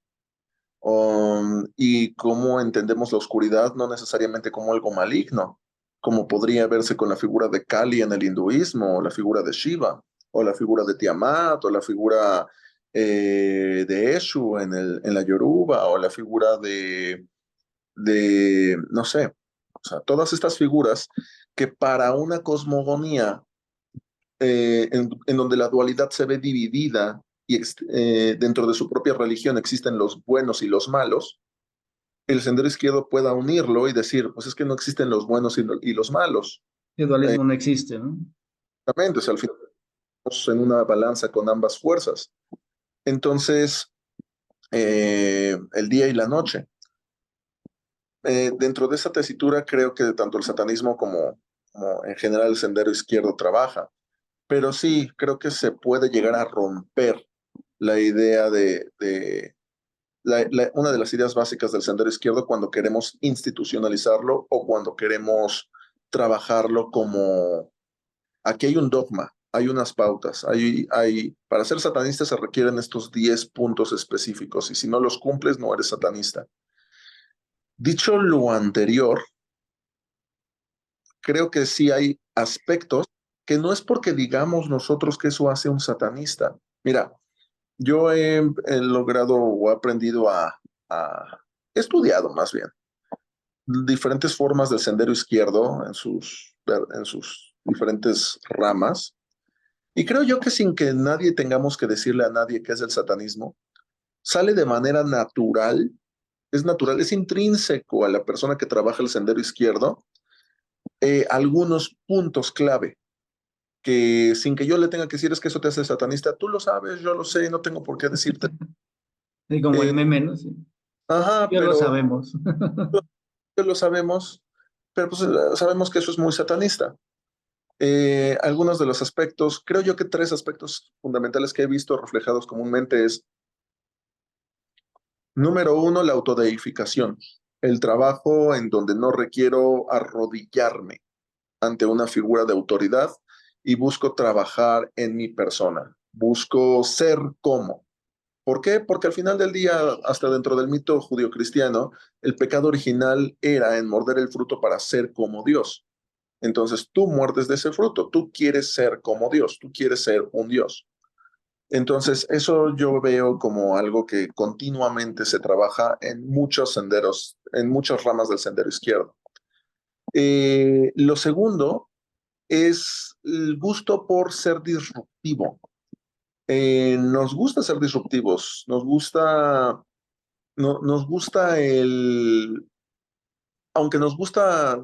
Y cómo entendemos la oscuridad no necesariamente como algo maligno, como podría verse con la figura de Kali en el hinduismo, o la figura de Shiva, o la figura de Tiamat, o la figura de Eshu en la Yoruba, o la figura no sé, o sea, todas estas figuras que para una cosmogonía en donde la dualidad se ve dividida y dentro de su propia religión existen los buenos y los malos, el sendero izquierdo pueda unirlo y decir, pues es que no existen los buenos y los malos. El dualismo no existe, ¿no? Exactamente, o sea, al final estamos en una balanza con ambas fuerzas. Entonces, el día y la noche. Dentro de esa tesitura creo que tanto el satanismo como en general el sendero izquierdo trabaja. Pero sí, creo que se puede llegar a romper la idea una de las ideas básicas del sendero izquierdo cuando queremos institucionalizarlo o cuando queremos trabajarlo como aquí hay un dogma, hay unas pautas, para ser satanista se requieren estos 10 puntos específicos y si no los cumples no eres satanista. Dicho lo anterior, creo que sí hay aspectos que no es porque digamos nosotros que eso hace un satanista. Mira, yo he logrado o he aprendido he estudiado más bien diferentes formas del sendero izquierdo en sus diferentes ramas. Y creo yo que sin que nadie tengamos que decirle a nadie qué es el satanismo, sale de manera natural, es intrínseco a la persona que trabaja el sendero izquierdo, algunos puntos clave que sin que yo le tenga que decir es que eso te hace satanista, tú lo sabes, yo lo sé, no tengo por qué decirte. Y como el Eh, meme, ¿no? Sí. ajá, Ya lo pero sabemos. lo sabemos, pero pues sabemos que eso es muy satanista. Algunos de los aspectos, creo yo que tres aspectos fundamentales que he visto reflejados comúnmente es, número uno, la autodeificación, el trabajo en donde no requiero arrodillarme ante una figura de autoridad y busco trabajar en mi persona, busco ser como. ¿Por qué? Porque al final del día, hasta dentro del mito judío-cristiano, el pecado original era en morder el fruto para ser como Dios. Entonces tú muerdes de ese fruto, tú quieres ser como Dios, tú quieres ser un Dios. Entonces eso yo veo como algo que continuamente se trabaja en muchos senderos, en muchas ramas del sendero izquierdo. Lo segundo es el gusto por ser disruptivo. Nos gusta ser disruptivos, nos gusta aunque nos gusta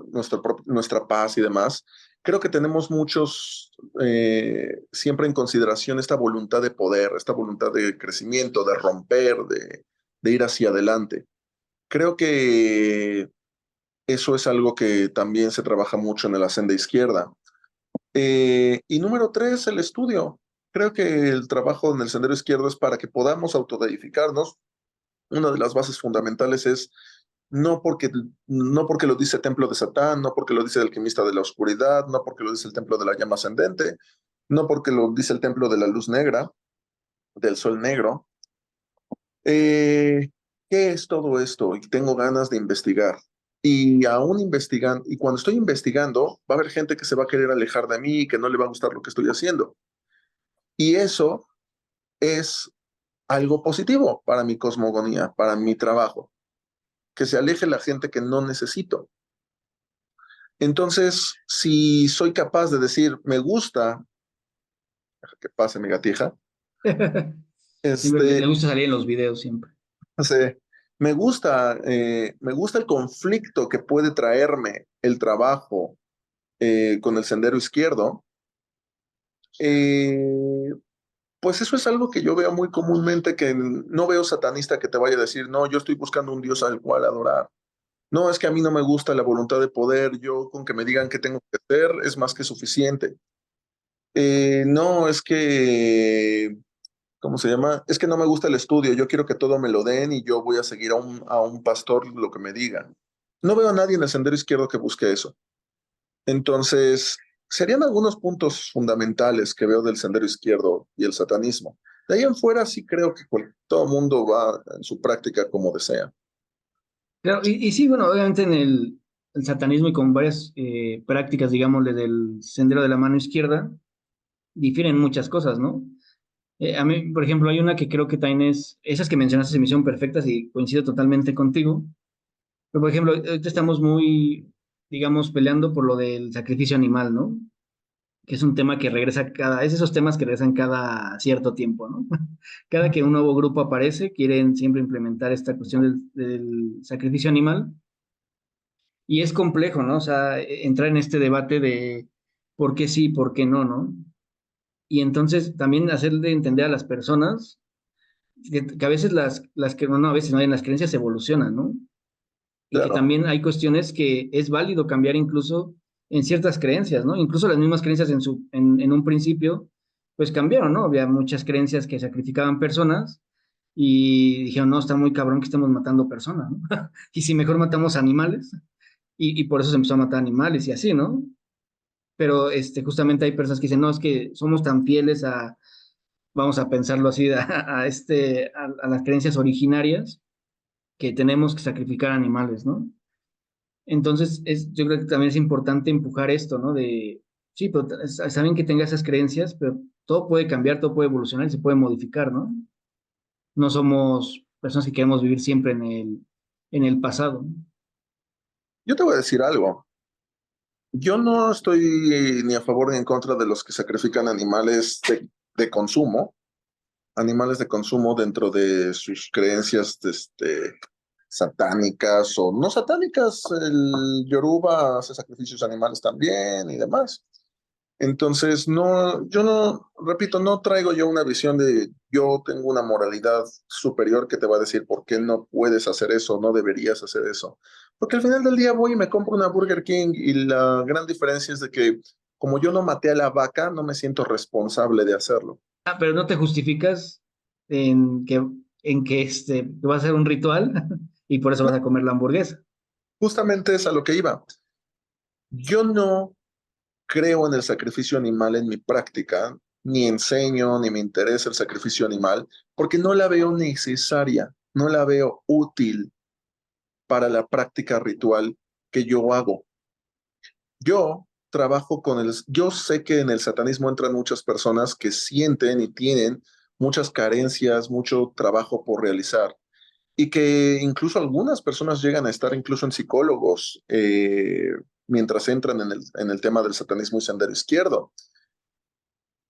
nuestra paz y demás, creo que tenemos muchos siempre en consideración esta voluntad de poder, esta voluntad de crecimiento, de romper, de ir hacia adelante. Creo que eso es algo que también se trabaja mucho en la senda izquierda. Y número tres, el estudio. Creo que el trabajo en el sendero izquierdo es para que podamos autodedificarnos. Una de las bases fundamentales es no porque, no porque lo dice Templo de Satán, no porque lo dice el alquimista de la oscuridad, no porque lo dice el Templo de la llama ascendente, no porque lo dice el Templo de la luz negra, del sol negro. Eh, ¿Qué es todo esto? Y tengo ganas de investigar. Y aún investigando, y cuando estoy investigando, va a haber gente que se va a querer alejar de mí y que no le va a gustar lo que estoy haciendo. Y eso es algo positivo para mi cosmogonía, para mi trabajo, que se aleje la gente que no necesito. Entonces, si soy capaz de decir, me gusta, que pase mi gatija, Siempre le este, gusta salir en los videos siempre. sé, me gusta el conflicto que puede traerme el trabajo con el sendero izquierdo, eh, pues eso es algo que yo veo muy comúnmente, que no veo satanista que te vaya a decir, no, yo estoy buscando un Dios al cual adorar. No, es que a mí no me gusta la voluntad de poder, yo con que me digan qué tengo que hacer es más que suficiente. No, es que, ¿cómo se llama? Es que no me gusta el estudio, yo quiero que todo me lo den y yo voy a seguir a un pastor lo que me diga. No veo a nadie en el sendero izquierdo que busque eso. Entonces, serían algunos puntos fundamentales que veo del sendero izquierdo y el satanismo. De ahí en fuera sí creo que todo mundo va en su práctica como desea. Claro, y sí, bueno, obviamente en el satanismo y con varias prácticas, digámosle, del sendero de la mano izquierda, difieren muchas cosas, ¿no? A mí, por ejemplo, hay una que creo que también esas que mencionaste se me hicieron perfectas y coincido totalmente contigo. Pero, por ejemplo, ahorita estamos muy, digamos, peleando por lo del sacrificio animal, ¿no? Que es un tema que regresa es esos temas que regresan cada cierto tiempo, ¿no? Cada que un nuevo grupo aparece, quieren siempre implementar esta cuestión del sacrificio animal y es complejo, ¿no? O sea, entrar en este debate de por qué sí, por qué no, ¿no? Y entonces también hacerle entender a las personas que a veces las que no, a veces no, en las creencias evolucionan, ¿no? Y que Claro, también hay cuestiones que es válido cambiar incluso en ciertas creencias, ¿no? Incluso las mismas creencias en un principio, pues cambiaron, ¿no? Había muchas creencias que sacrificaban personas y dijeron, no, está muy cabrón que estemos matando personas, ¿no? Y si mejor matamos animales, y por eso se empezó a matar animales y así, ¿no? Pero justamente hay personas que dicen, no, es que somos tan fieles a, vamos a pensarlo así, a las creencias originarias, que tenemos que sacrificar animales, ¿no? Entonces, yo creo que también es importante empujar esto, ¿no? De, sí, pero está bien que tenga esas creencias, pero todo puede cambiar, todo puede evolucionar y se puede modificar, ¿no? No somos personas que queremos vivir siempre en el pasado. Yo te voy a decir algo. Yo no estoy ni a favor ni en contra de los que sacrifican animales animales de consumo dentro de sus creencias satánicas o no satánicas. El Yoruba hace sacrificios animales también y demás. Entonces, no, yo no, repito, no traigo yo una visión de yo tengo una moralidad superior que te va a decir por qué no puedes hacer eso, no deberías hacer eso. Porque al final del día voy y me compro una Burger King y la gran diferencia es de que como yo no maté a la vaca, no me siento responsable de hacerlo. Ah, pero no te justificas en que va a ser un ritual y por eso No, vas a comer la hamburguesa. justamente es a lo que iba. Yo no creo en el sacrificio animal en mi práctica, ni enseño, ni me interesa el sacrificio animal, porque no la veo necesaria, no la veo útil para la práctica ritual que yo hago. Yo sé que en el satanismo entran muchas personas que sienten y tienen muchas carencias, mucho trabajo por realizar y que incluso algunas personas llegan a estar incluso en psicólogos mientras entran en el tema del satanismo y sendero izquierdo.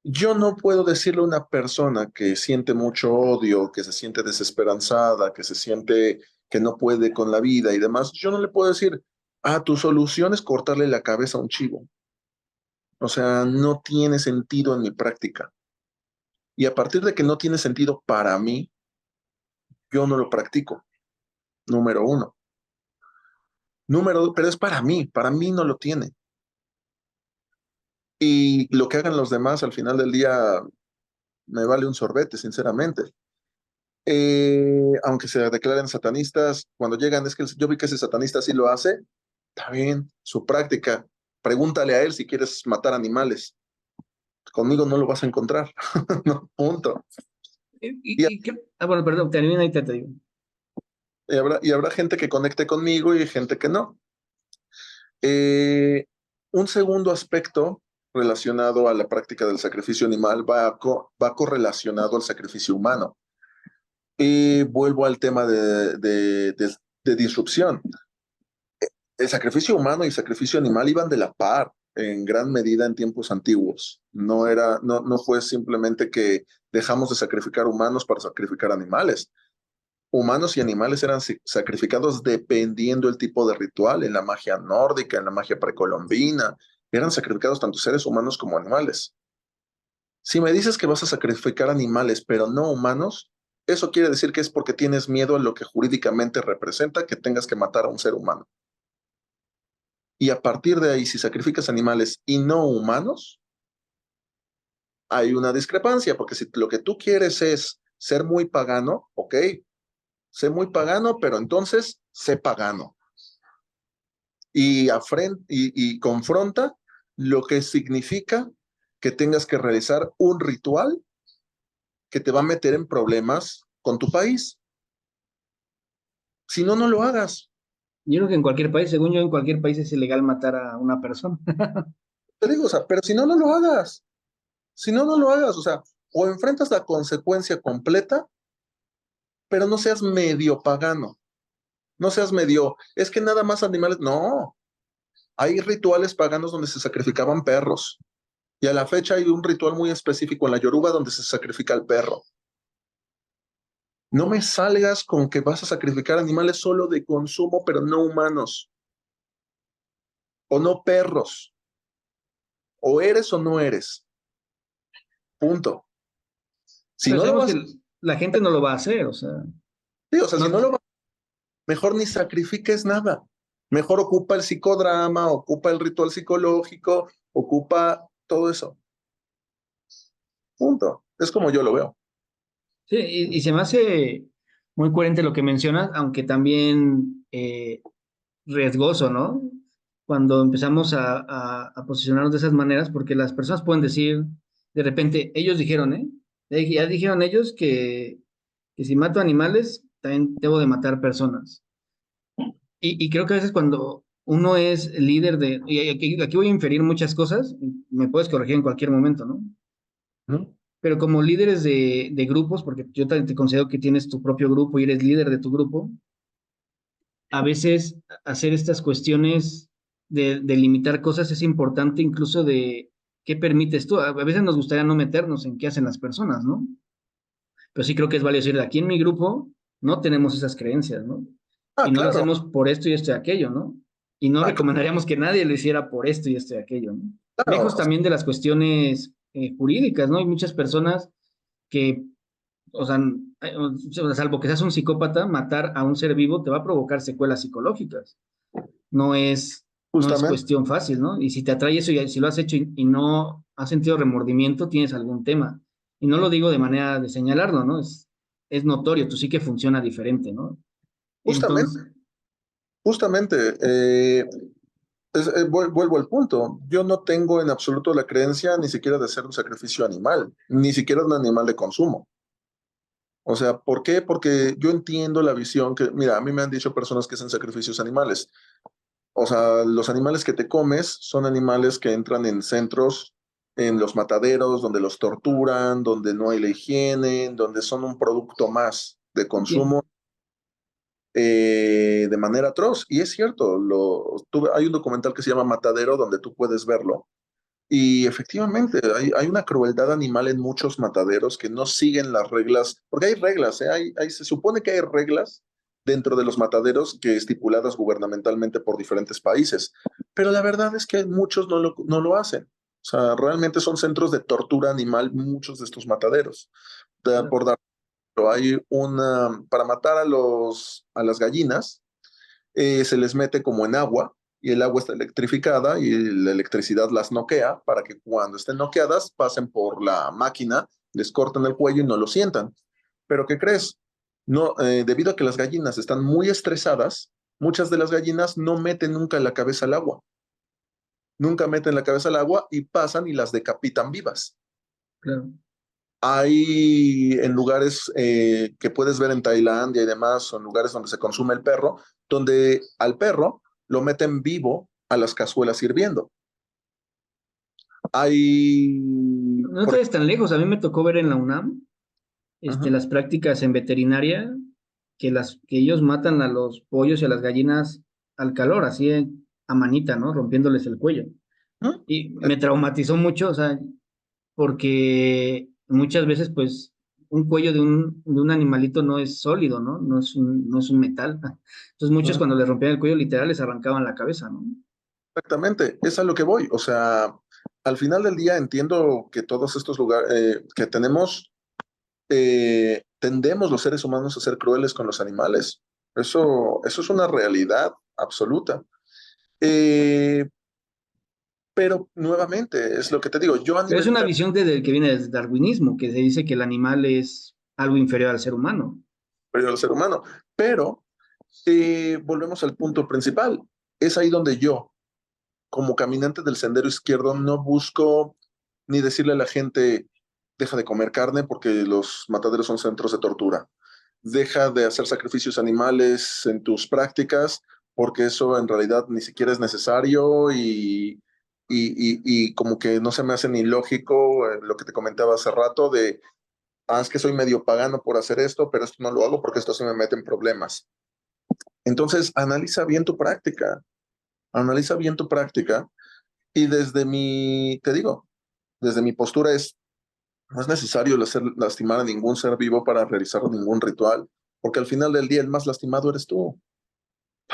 Yo no puedo decirle a una persona que siente mucho odio, que se siente desesperanzada, que se siente que no puede con la vida y demás, yo no le puedo decir, tu solución es cortarle la cabeza a un chivo. O sea, no tiene sentido en mi práctica. Y a partir de que no tiene sentido para mí, yo no lo practico, número uno. Pero es para mí no lo tiene. Y lo que hagan los demás al final del día me vale un sorbete, sinceramente. Aunque se declaren satanistas, cuando llegan, es que yo vi que ese satanista sí lo hace, está bien, su práctica. Pregúntale a él si quieres matar animales. Conmigo no lo vas a encontrar. No, punto. Y, Bueno, perdón, termina y te digo. y habrá gente que conecte conmigo y gente que no. Eh, un segundo aspecto relacionado a la práctica del sacrificio animal va correlacionado al sacrificio humano. Y vuelvo al tema de disrupción. El sacrificio humano y sacrificio animal iban de la par en gran medida en tiempos antiguos. No fue simplemente que dejamos de sacrificar humanos para sacrificar animales. Humanos y animales eran sacrificados dependiendo el tipo de ritual. En la magia nórdica, en la magia precolombina, eran sacrificados tanto seres humanos como animales. Si me dices que vas a sacrificar animales, pero no humanos, eso quiere decir que es porque tienes miedo a lo que jurídicamente representa que tengas que matar a un ser humano. Y a partir de ahí, si sacrificas animales y no humanos, hay una discrepancia, porque si lo que tú quieres es ser muy pagano, ok, sé muy pagano, pero entonces sé pagano. Y confronta lo que significa que tengas que realizar un ritual que te va a meter en problemas con tu país. Si no, no lo hagas. Yo creo que en cualquier país, según yo, en cualquier país es ilegal matar a una persona. Te digo, o sea, pero si no, no lo hagas. Si no, no lo hagas. O sea, o enfrentas la consecuencia completa, pero no seas medio pagano. No seas medio, es que nada más animales. No, hay rituales paganos donde se sacrificaban perros. Y a la fecha hay un ritual muy específico en la Yoruba donde se sacrifica al perro. No me salgas con que vas a sacrificar animales solo de consumo, pero no humanos. O no perros. O eres o no eres. Punto. Si Pero no lo sabemos vas, que la gente no lo va a hacer, o sea, sí, o sea, si no, no lo vas, mejor ni sacrifiques nada. Mejor ocupa el psicodrama, ocupa el ritual psicológico, ocupa todo eso. Punto. Es como yo lo veo. Sí, y se me hace muy coherente lo que mencionas, aunque también riesgoso, ¿no? Cuando empezamos a posicionarnos de esas maneras, porque las personas pueden decir, de repente, ellos dijeron, ¿eh? Ya dijeron ellos que si mato animales, también debo de matar personas. Y creo que a veces cuando uno es líder de, y aquí voy a inferir muchas cosas, y me puedes corregir en cualquier momento, ¿no? ¿No? Pero como líderes de grupos, porque yo te considero que tienes tu propio grupo y eres líder de tu grupo, a veces hacer estas cuestiones de limitar cosas es importante, incluso de qué permites tú. A veces nos gustaría no meternos en qué hacen las personas, ¿no? Pero sí creo que es válido decir, aquí en mi grupo no tenemos esas creencias, ¿no? Ah, Y no lo claro. hacemos por esto y esto y aquello, ¿no? Y no Ah, recomendaríamos que nadie lo hiciera por esto y esto y aquello, ¿no? claro. Lejos también de las cuestiones jurídicas, ¿no? Hay muchas personas que, o sea, salvo que seas un psicópata, matar a un ser vivo te va a provocar secuelas psicológicas. No es Justamente, cuestión fácil, ¿no? Y si te atrae eso y si lo has hecho y no has sentido remordimiento, tienes algún tema. Y no lo digo de manera de señalarlo, ¿no? Es notorio, tú sí que funciona diferente, ¿no? justamente, Entonces, justamente. Vuelvo al punto. Yo no tengo en absoluto la creencia ni siquiera de hacer un sacrificio animal, ni siquiera un animal de consumo. O sea, ¿por qué? Porque yo entiendo la visión que, mira, a mí me han dicho personas que hacen sacrificios animales. O sea, los animales que te comes son animales que entran en centros, en los mataderos, donde los torturan, donde no hay la higiene, donde son un producto más de entiendo. consumo de manera atroz. Y es cierto, hay un documental que se llama Matadero donde tú puedes verlo. Y efectivamente, hay una crueldad animal en muchos mataderos que no siguen las reglas, porque hay reglas, ¿eh? Se supone que hay reglas dentro de los mataderos que estipuladas gubernamentalmente por diferentes países, pero la verdad es que muchos no lo hacen. O sea, realmente son centros de tortura animal muchos de estos mataderos. Por dar, hay para matar a las gallinas, se les mete como en agua y el agua está electrificada y la electricidad las noquea para que cuando estén noqueadas pasen por la máquina, les cortan el cuello y no lo sientan. Pero ¿qué crees? No, debido a que las gallinas están muy estresadas, muchas de las gallinas no meten nunca la cabeza al agua. Nunca meten la cabeza al agua y pasan y las decapitan vivas. Claro. Hay en lugares que puedes ver en Tailandia y demás, son lugares donde se consume el perro, donde al perro lo meten vivo a las cazuelas hirviendo. Hay, No te por vayas tan lejos, a mí me tocó ver en la UNAM ejemplo, las prácticas en veterinaria, que ellos matan a los pollos y a las gallinas al calor, así a manita, ¿no? Rompiéndoles el cuello. ujú, Y me traumatizó mucho, o sea, porque muchas veces, pues, un cuello de un animalito no es sólido, ¿no? No es un metal. Entonces, muchos ujú, cuando les rompían el cuello, literal, les arrancaban la cabeza, ¿no? exactamente, es a lo que voy. O sea, al final del día entiendo que todos estos lugares que tenemos, tendemos los seres humanos a ser crueles con los animales. Eso es una realidad absoluta. Eh, Pero nuevamente, es lo que te digo, yo a Pero es nivel una visión que viene del darwinismo, que se dice que el animal es algo inferior al ser humano. superior al ser humano, pero volvemos al punto principal. Es ahí donde yo, como caminante del sendero izquierdo, no busco ni decirle a la gente, deja de comer carne porque los mataderos son centros de tortura. Deja de hacer sacrificios animales en tus prácticas porque eso en realidad ni siquiera es necesario y como que no se me hace ni lógico lo que te comentaba hace rato de es que soy medio pagano por hacer esto, pero esto no lo hago porque esto se me mete en problemas. Entonces, analiza bien tu práctica y te digo, desde mi postura no es necesario lastimar a ningún ser vivo para realizar ningún ritual, porque al final del día el más lastimado eres tú.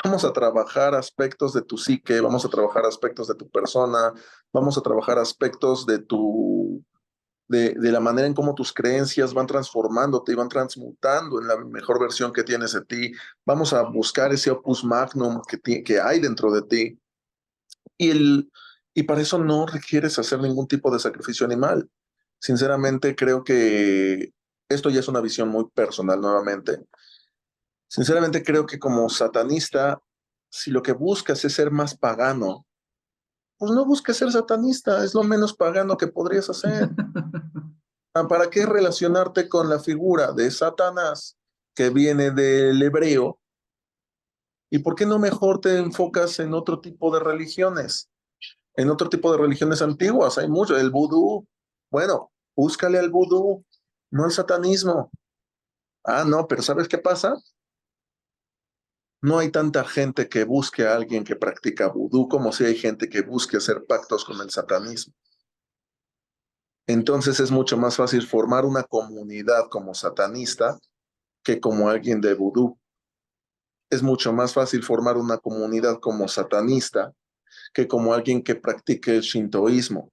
Vamos a trabajar aspectos de tu psique, vamos a trabajar aspectos de tu persona, vamos a trabajar aspectos de la manera en cómo tus creencias van transformándote y van transmutando en la mejor versión que tienes de ti. Vamos a buscar ese opus magnum que hay dentro de ti. Y, y para eso no requieres hacer ningún tipo de sacrificio animal. Sinceramente, creo que esto ya es una visión muy personal nuevamente. Sinceramente creo que como satanista, si lo que buscas es ser más pagano, pues no busques ser satanista, es lo menos pagano que podrías hacer. ¿Para qué relacionarte con la figura de Satanás que viene del hebreo? ¿Y por qué no mejor te enfocas en otro tipo de religiones? En otro tipo de religiones antiguas, hay mucho, el vudú. Bueno, búscale al vudú, no al satanismo. Ah, no, pero ¿sabes qué pasa? No hay tanta gente que busque a alguien que practica vudú como si hay gente que busque hacer pactos con el satanismo. Entonces es mucho más fácil formar una comunidad como satanista que como alguien de vudú. Es mucho más fácil formar una comunidad como satanista que como alguien que practique el shintoísmo.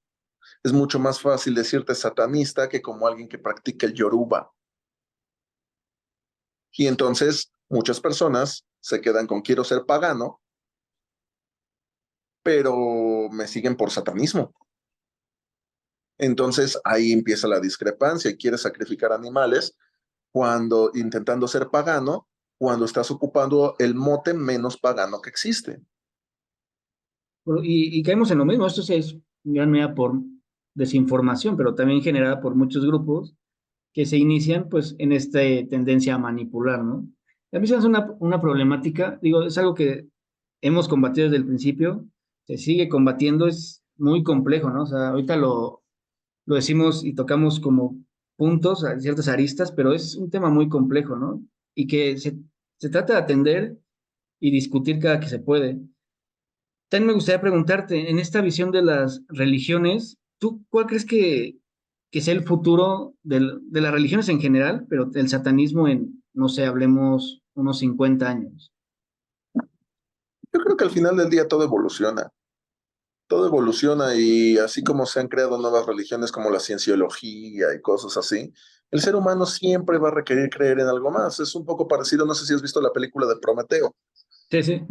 Es mucho más fácil decirte satanista que como alguien que practique el yoruba. Y entonces muchas personas se quedan con quiero ser pagano, pero me siguen por satanismo. Entonces ahí empieza la discrepancia y quieres sacrificar animales cuando intentando ser pagano, cuando estás ocupando el mote menos pagano que existe. Y caemos en lo mismo, esto sí es en gran medida por desinformación, pero también generada por muchos grupos que se inician pues en esta tendencia a manipular, ¿no? A mí se me hace una problemática, digo, es algo que hemos combatido desde el principio, se sigue combatiendo, es muy complejo, ¿no? O sea, ahorita lo decimos y tocamos como puntos, ciertas aristas, pero es un tema muy complejo, ¿no? Y que se trata de atender y discutir cada que se puede. También me gustaría preguntarte, en esta visión de las religiones, ¿tú cuál crees que sea el futuro de las religiones en general, pero del satanismo en, no sé, hablemos unos 50 años? Yo creo que al final del día todo evoluciona y así como se han creado nuevas religiones como la cienciología y cosas así, el ser humano siempre va a requerir creer en algo más. Es un poco parecido, no sé si has visto la película de Prometeo. Sí, sí,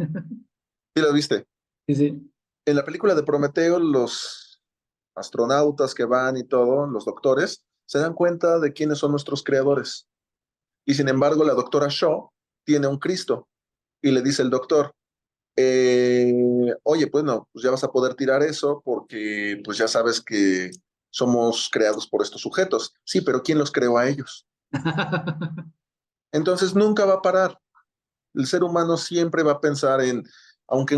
¿Sí la viste? sí, sí. En la película de Prometeo, los astronautas que van y todo, los doctores, se dan cuenta de quiénes son nuestros creadores. Y sin embargo, la doctora Shaw tiene un Cristo y le dice el doctor, oye, pues no, pues ya vas a poder tirar eso porque pues ya sabes que somos creados por estos sujetos. Sí, pero ¿quién los creó a ellos? Entonces nunca va a parar. El ser humano siempre va a pensar en, aunque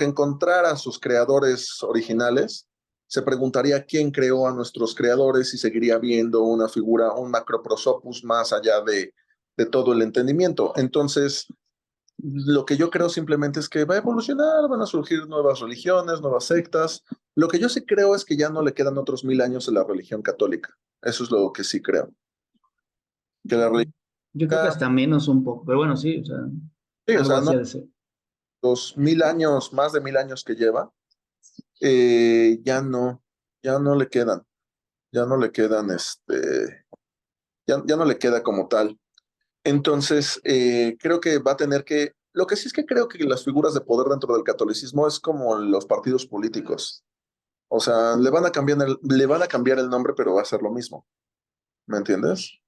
encontrara a sus creadores originales, se preguntaría quién creó a nuestros creadores y seguiría viendo una figura, un macroprosopus más allá de todo el entendimiento. Entonces, lo que yo creo simplemente es que va a evolucionar, van a surgir nuevas religiones, nuevas sectas. Lo que yo sí creo es que ya no le quedan otros 1000 años a la religión católica. Eso es lo que sí creo. Que la religión, Yo creo que hasta menos un poco, pero bueno, sí, o sea, sí, o algo sea, así no ha de ser. los 1000 años, más de 1000 años que lleva, ya no, ya no le quedan, ya no le quedan, ya no le queda como tal. Entonces, creo que va a tener que, lo que sí es que creo que las figuras de poder dentro del catolicismo es como los partidos políticos. O sea, le van a cambiar el nombre, pero va a ser lo mismo. ¿Me entiendes?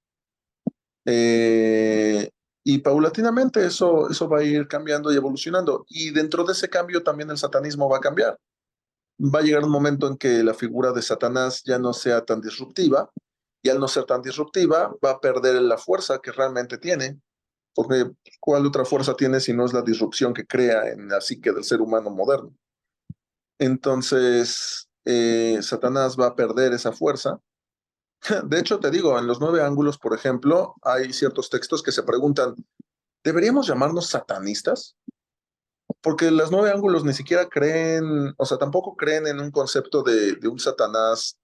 Eh, y paulatinamente eso va a ir cambiando y evolucionando. Y dentro de ese cambio también el satanismo va a cambiar. Va a llegar un momento en que la figura de Satanás ya no sea tan disruptiva, y al no ser tan disruptiva, va a perder la fuerza que realmente tiene, porque ¿cuál otra fuerza tiene si no es la disrupción que crea en la psique del ser humano moderno? Entonces, Satanás va a perder esa fuerza. De hecho, te digo, en los 9 ángulos, por ejemplo, hay ciertos textos que se preguntan, ¿deberíamos llamarnos satanistas? Porque los 9 ángulos ni siquiera creen, o sea, tampoco creen en un concepto de un Satanás.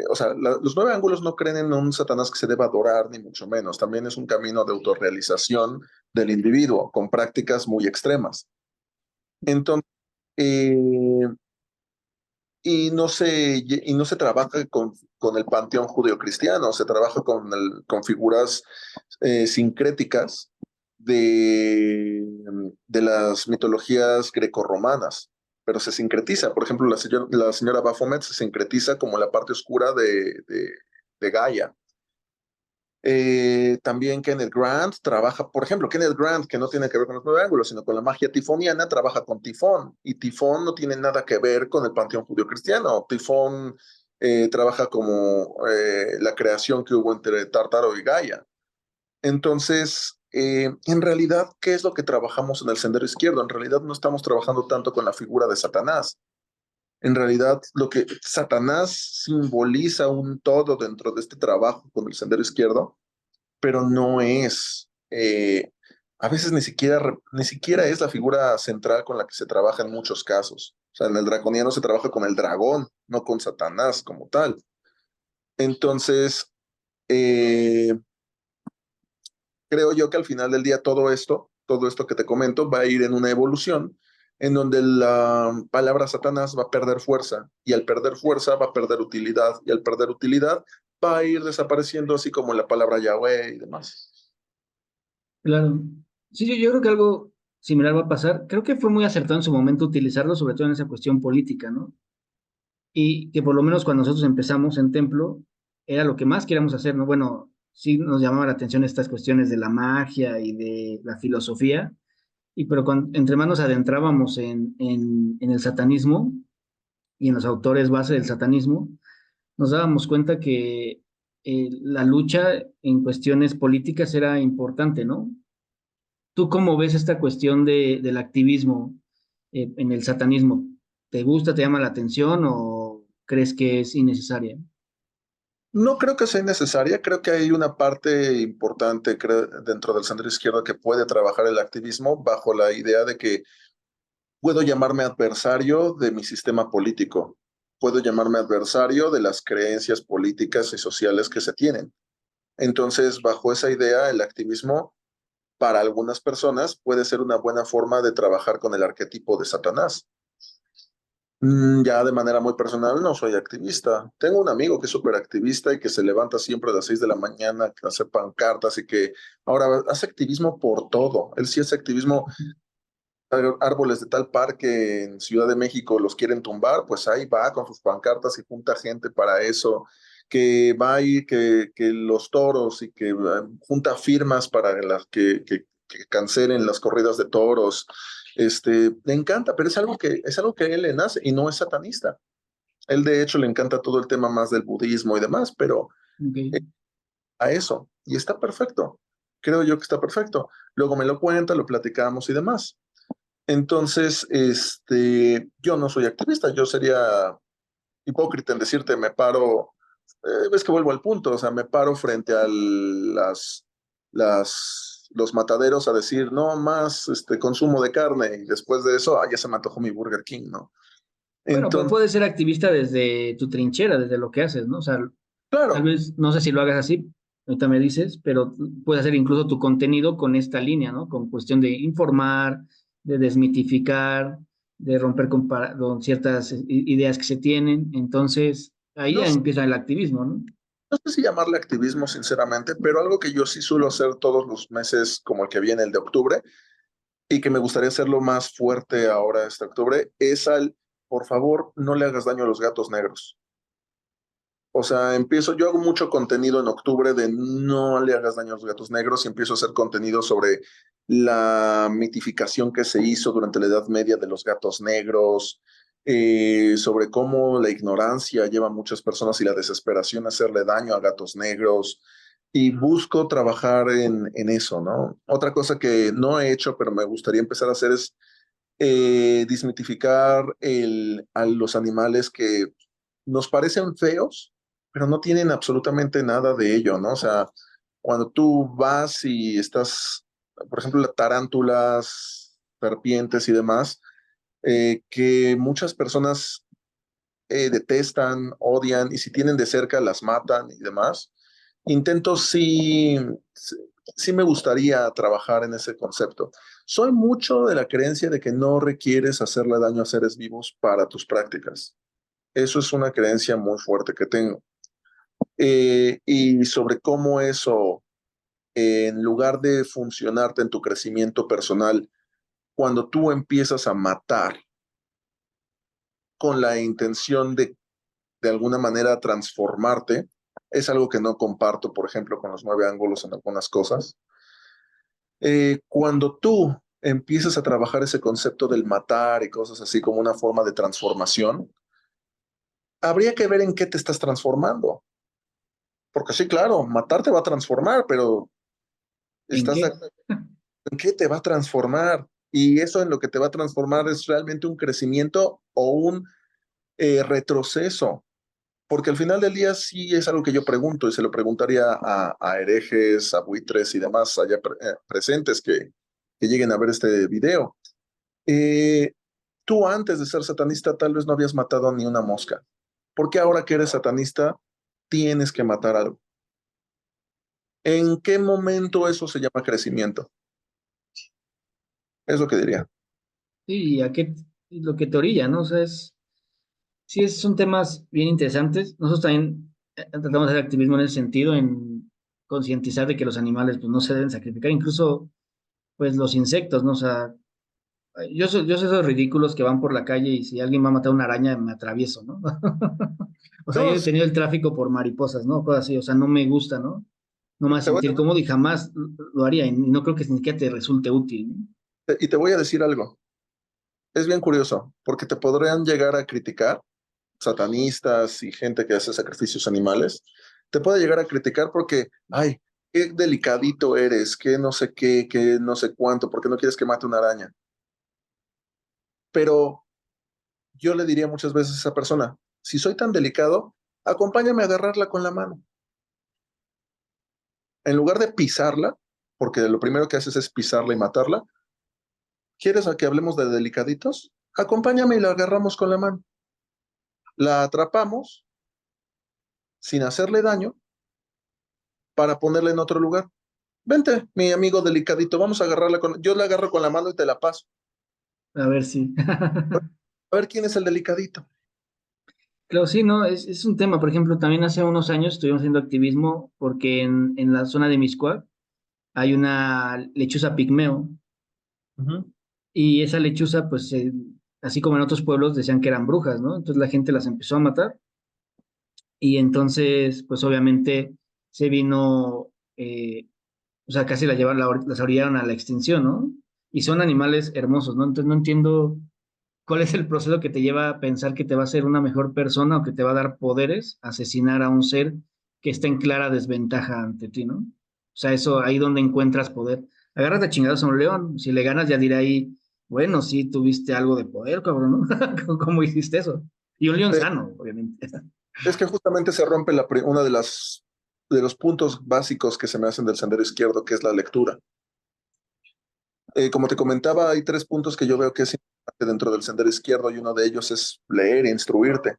O sea, los 9 ángulos no creen en un Satanás que se deba adorar, ni mucho menos. También es un camino de autorrealización del individuo, con prácticas muy extremas. Entonces, eh, y no se trabaja con el panteón judeocristiano, se trabaja con figuras sincréticas de las mitologías grecorromanas, pero se sincretiza. Por ejemplo, la señora Baphomet se sincretiza como la parte oscura de Gaia. También Kenneth Grant trabaja, por ejemplo, Kenneth Grant, que no tiene que ver con los nueve ángulos, sino con la magia tifoniana, trabaja con Tifón. Y Tifón no tiene nada que ver con el panteón judío-cristiano. Tifón trabaja como la creación que hubo entre Tártaro y Gaia. Entonces, en realidad, ¿qué es lo que trabajamos en el Sendero Izquierdo? En realidad no estamos trabajando tanto con la figura de Satanás. En realidad, lo que Satanás simboliza un todo dentro de este trabajo con el Sendero Izquierdo, pero no es, a veces ni siquiera es la figura central con la que se trabaja en muchos casos. O sea, en el draconiano se trabaja con el dragón, no con Satanás como tal. Entonces, eh, creo yo que al final del día todo esto que te comento, va a ir en una evolución en donde la palabra Satanás va a perder fuerza y al perder fuerza va a perder utilidad y al perder utilidad va a ir desapareciendo así como la palabra Yahweh y demás. Claro. Sí, yo creo que algo similar va a pasar. Creo que fue muy acertado en su momento utilizarlo, sobre todo en esa cuestión política, ¿no? Y que por lo menos cuando nosotros empezamos en Templo, era lo que más queríamos hacer, ¿no? Bueno, sí nos llamaba la atención estas cuestiones de la magia y de la filosofía, y pero entre más nos adentrábamos en el satanismo y en los autores base del satanismo, nos dábamos cuenta que la lucha en cuestiones políticas era importante, ¿no? ¿Tú cómo ves esta cuestión del activismo en el satanismo? ¿Te gusta, te llama la atención o crees que es innecesaria? No creo que sea necesaria, creo que hay una parte importante dentro del centro izquierdo que puede trabajar el activismo bajo la idea de que puedo llamarme adversario de mi sistema político, puedo llamarme adversario de las creencias políticas y sociales que se tienen. Entonces, bajo esa idea, el activismo para algunas personas puede ser una buena forma de trabajar con el arquetipo de Satanás. Ya de manera muy personal, no soy activista. Tengo un amigo que es súper activista y que se levanta siempre a las 6 de la mañana, que hace pancartas y que ahora hace activismo por todo. Él sí hace activismo, árboles de tal parque en Ciudad de México los quieren tumbar, pues ahí va con sus pancartas y junta gente para eso, que va a ir, que los toros y que junta firmas para las que cancelen las corridas de toros. Le encanta, pero es algo que a él le nace y no es satanista. Él de hecho le encanta todo el tema más del budismo y demás, pero Ok. a eso, y está perfecto. Creo yo que está perfecto. Luego me lo cuenta, lo platicamos y demás. Entonces, yo no soy activista, yo sería hipócrita en decirte, me paro, ves que vuelvo al punto, o sea, me paro frente a los mataderos a decir, no más consumo de carne, y después de eso, ya se me antojó mi Burger King, ¿no? Bueno, pues Entonces, puedes ser activista desde tu trinchera, desde lo que haces, ¿no? O sea, tal claro, vez, no sé si lo hagas así, ahorita me dices, pero puedes hacer incluso tu contenido con esta línea, ¿no? Con cuestión de informar, de desmitificar, de romper con ciertas ideas que se tienen. Entonces, ahí no, ya empieza el activismo, ¿no? no sé si llamarle activismo, sinceramente, pero algo que yo sí suelo hacer todos los meses, como el que viene, el de octubre, y que me gustaría hacerlo más fuerte ahora este octubre, por favor, no le hagas daño a los gatos negros. O sea, yo hago mucho contenido en octubre de no le hagas daño a los gatos negros y empiezo a hacer contenido sobre la mitificación que se hizo durante la Edad Media de los gatos negros, sobre cómo la ignorancia lleva a muchas personas y la desesperación a hacerle daño a gatos negros. Y busco trabajar en eso, ¿no? Otra cosa que no he hecho, pero me gustaría empezar a hacer es desmitificar a los animales que nos parecen feos, pero no tienen absolutamente nada de ello, ¿no? O sea, cuando tú vas y estás, por ejemplo, las tarántulas, serpientes y demás, que muchas personas detestan, odian y si tienen de cerca las matan y demás. Intento sí me gustaría trabajar en ese concepto. Soy mucho de la creencia de que no requieres hacerle daño a seres vivos para tus prácticas. Eso es una creencia muy fuerte que tengo. Y sobre cómo eso, en lugar de funcionarte en tu crecimiento personal, cuando tú empiezas a matar con la intención de alguna manera transformarte, es algo que no comparto, por ejemplo, con los 9 ángulos en algunas cosas. Cuando tú empiezas a trabajar ese concepto del matar y cosas así como una forma de transformación, habría que ver en qué te estás transformando. Porque sí, claro, matar te va a transformar, pero ¿En ¿estás de qué? acuerdo en qué te va a transformar? Y eso en lo que te va a transformar es realmente un crecimiento o un retroceso. Porque al final del día sí es algo que yo pregunto y se lo preguntaría a herejes, a buitres y demás allá presentes que lleguen a ver este video. Eh, Tú antes de ser satanista tal vez no habías matado ni una mosca. ¿Por qué ahora que eres satanista tienes que matar algo? ¿En qué momento eso se llama crecimiento? Es lo que diría. Sí, ¿y a qué lo que te orilla, ¿no? O sea, sí, son temas bien interesantes. Nosotros también tratamos de hacer activismo en ese sentido, en concientizar de que los animales pues, no se deben sacrificar, incluso pues los insectos, ¿no? O sea, yo soy esos ridículos que van por la calle y si alguien va a matar una araña, me atravieso, ¿no? O sea, yo No, he tenido el tráfico por mariposas, ¿no? Cosas así, o sea, no me gusta, ¿no? No me va a te voy sentir cómodo y jamás lo haría y no creo que ni siquiera te resulte útil, ¿no? y te voy a decir algo. Es bien curioso, porque te podrían llegar a criticar satanistas y gente que hace sacrificios animales. Te puede llegar a criticar porque, ay, qué delicadito eres, qué no sé cuánto, porque no quieres que mate una araña. Pero yo le diría muchas veces a esa persona, si soy tan delicado, acompáñame a agarrarla con la mano. En lugar de pisarla, porque lo primero que haces es pisarla y matarla, ¿quieres a que hablemos de delicaditos? Acompáñame y la agarramos con la mano. La atrapamos sin hacerle daño para ponerla en otro lugar. Vente, mi amigo delicadito, vamos a agarrarla con... Yo la agarro con la mano y te la paso. A ver si. A ver quién es el delicadito. Claro, sí, ¿no? Es un tema. Por ejemplo, también hace unos años estuvimos haciendo activismo porque en la zona de Miscuac hay una lechuza pigmeo Ujú. y esa lechuza, pues, así como en otros pueblos, decían que eran brujas, ¿no? Entonces la gente las empezó a matar y entonces, pues, obviamente se vino, o sea, casi las orillaron a la extinción, ¿no? Y son animales hermosos, ¿no? Entonces no entiendo cuál es el proceso que te lleva a pensar que te va a hacer una mejor persona o que te va a dar poderes, asesinar a un ser que está en clara desventaja ante ti, ¿no? O sea, eso ahí donde encuentras poder. Agarras de chingados a un león, si le ganas ya dirá ahí, bueno, sí tuviste algo de poder, cabrón, ¿no? ¿Cómo hiciste eso? Y un león Eh, sano, obviamente. Es que justamente se rompe una de de los puntos básicos que se me hacen del sendero izquierdo, que es la lectura. Como te comentaba, hay 3 puntos que yo veo que es importante dentro del sendero izquierdo y uno de ellos es leer e instruirte.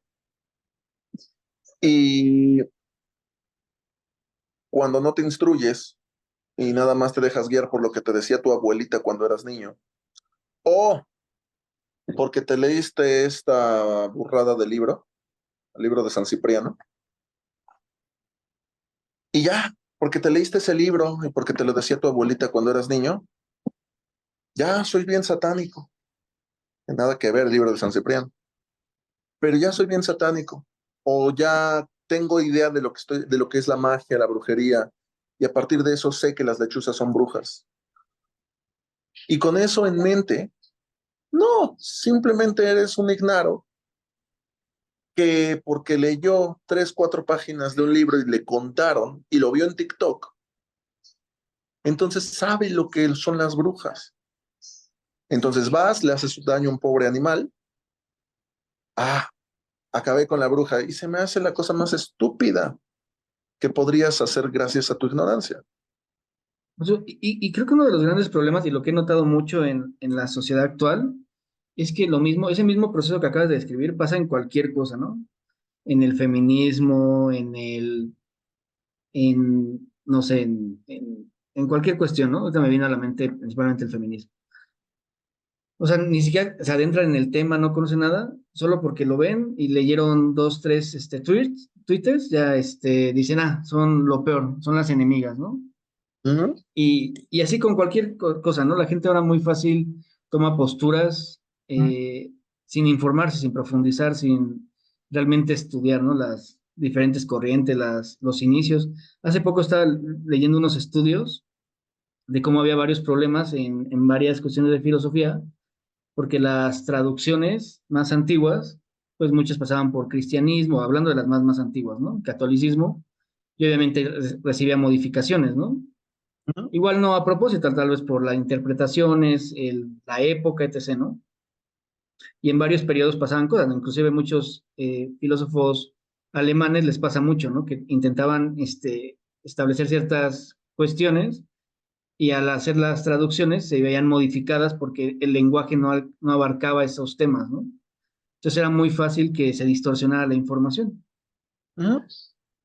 Y cuando no te instruyes y nada más te dejas guiar por lo que te decía tu abuelita cuando eras niño, o porque te leíste esta burrada de libro, el libro de San Cipriano, y ya, porque te leíste ese libro y porque te lo decía tu abuelita cuando eras niño, ya soy bien satánico. Nada que ver el libro de San Cipriano, pero ya soy bien satánico, o ya tengo idea de lo que de lo que es la magia, la brujería, y a partir de eso sé que las lechuzas son brujas. Y con eso en mente, no, simplemente eres un ignaro que porque leyó 3, 4 páginas de un libro y le contaron y lo vio en TikTok, entonces sabe lo que son las brujas. Entonces vas, le haces daño a un pobre animal, ah, acabé con la bruja y se me hace la cosa más estúpida que podrías hacer gracias a tu ignorancia. Y creo que uno de los grandes problemas, y lo que he notado mucho en la sociedad actual, es que lo mismo, ese mismo proceso que acabas de describir pasa en cualquier cosa, ¿no? En el feminismo, no sé, en cualquier cuestión, ¿no? Ahorita me viene a la mente principalmente el feminismo. O sea, ni siquiera se adentran en el tema, no conocen nada, solo porque lo ven y leyeron dos, tres, twitters, ya, dicen, son lo peor, son las enemigas, ¿no? Ujú. Y así con cualquier cosa, ¿no? La gente ahora muy fácil toma posturas sin informarse, sin profundizar, sin realmente estudiar, ¿no? diferentes corrientes, los inicios. Hace poco estaba leyendo unos estudios de cómo había varios problemas en varias cuestiones de filosofía, porque las traducciones más antiguas, pues muchas pasaban por cristianismo, hablando de las más antiguas, ¿no? Catolicismo, y obviamente recibía modificaciones, ¿no? Ujú. Igual no a propósito, tal vez por las interpretaciones, la época, etc., ¿no? Y en varios periodos pasaban cosas, ¿no? Inclusive muchos filósofos alemanes les pasa mucho, ¿no? Que intentaban establecer ciertas cuestiones y al hacer las traducciones se veían modificadas porque el lenguaje no abarcaba esos temas, ¿no? Entonces era muy fácil que se distorsionara la información. Ujú.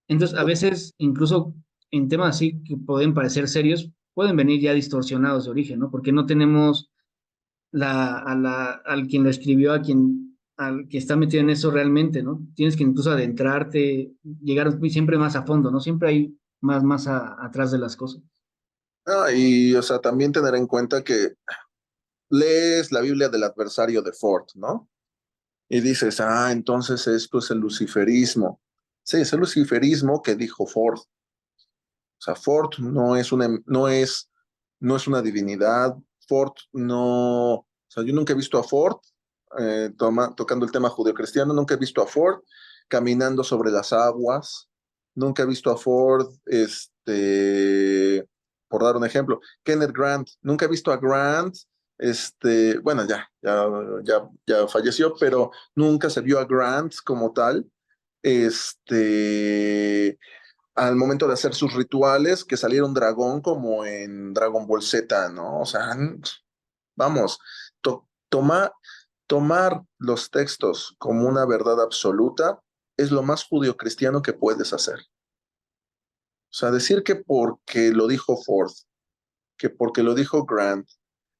Entonces, a veces, incluso en temas así que pueden parecer serios, pueden venir ya distorsionados de origen, ¿no? Porque no tenemos al quien lo escribió, al que está metido en eso realmente, ¿no? Tienes que incluso adentrarte, llegar siempre más a fondo, ¿no? Siempre hay atrás de las cosas. Y, o sea, también tener en cuenta que lees la Biblia del adversario de Ford, ¿no? Y dices, entonces esto es el luciferismo. Sí, es el luciferismo que dijo Ford. O sea, Ford no es una divinidad. Ford no, o sea, yo nunca he visto a Ford tocando el tema judeocristiano, nunca he visto a Ford caminando sobre las aguas, nunca he visto a Ford, por dar un ejemplo, Kenneth Grant, nunca he visto a Grant, bueno, ya falleció, pero nunca se vio a Grant como tal, al momento de hacer sus rituales, que saliera un dragón como en Dragon Ball Z, ¿no? O sea, vamos, toma, tomar los textos como una verdad absoluta es lo más judio-cristiano que puedes hacer. O sea, decir que porque lo dijo Ford, que porque lo dijo Grant,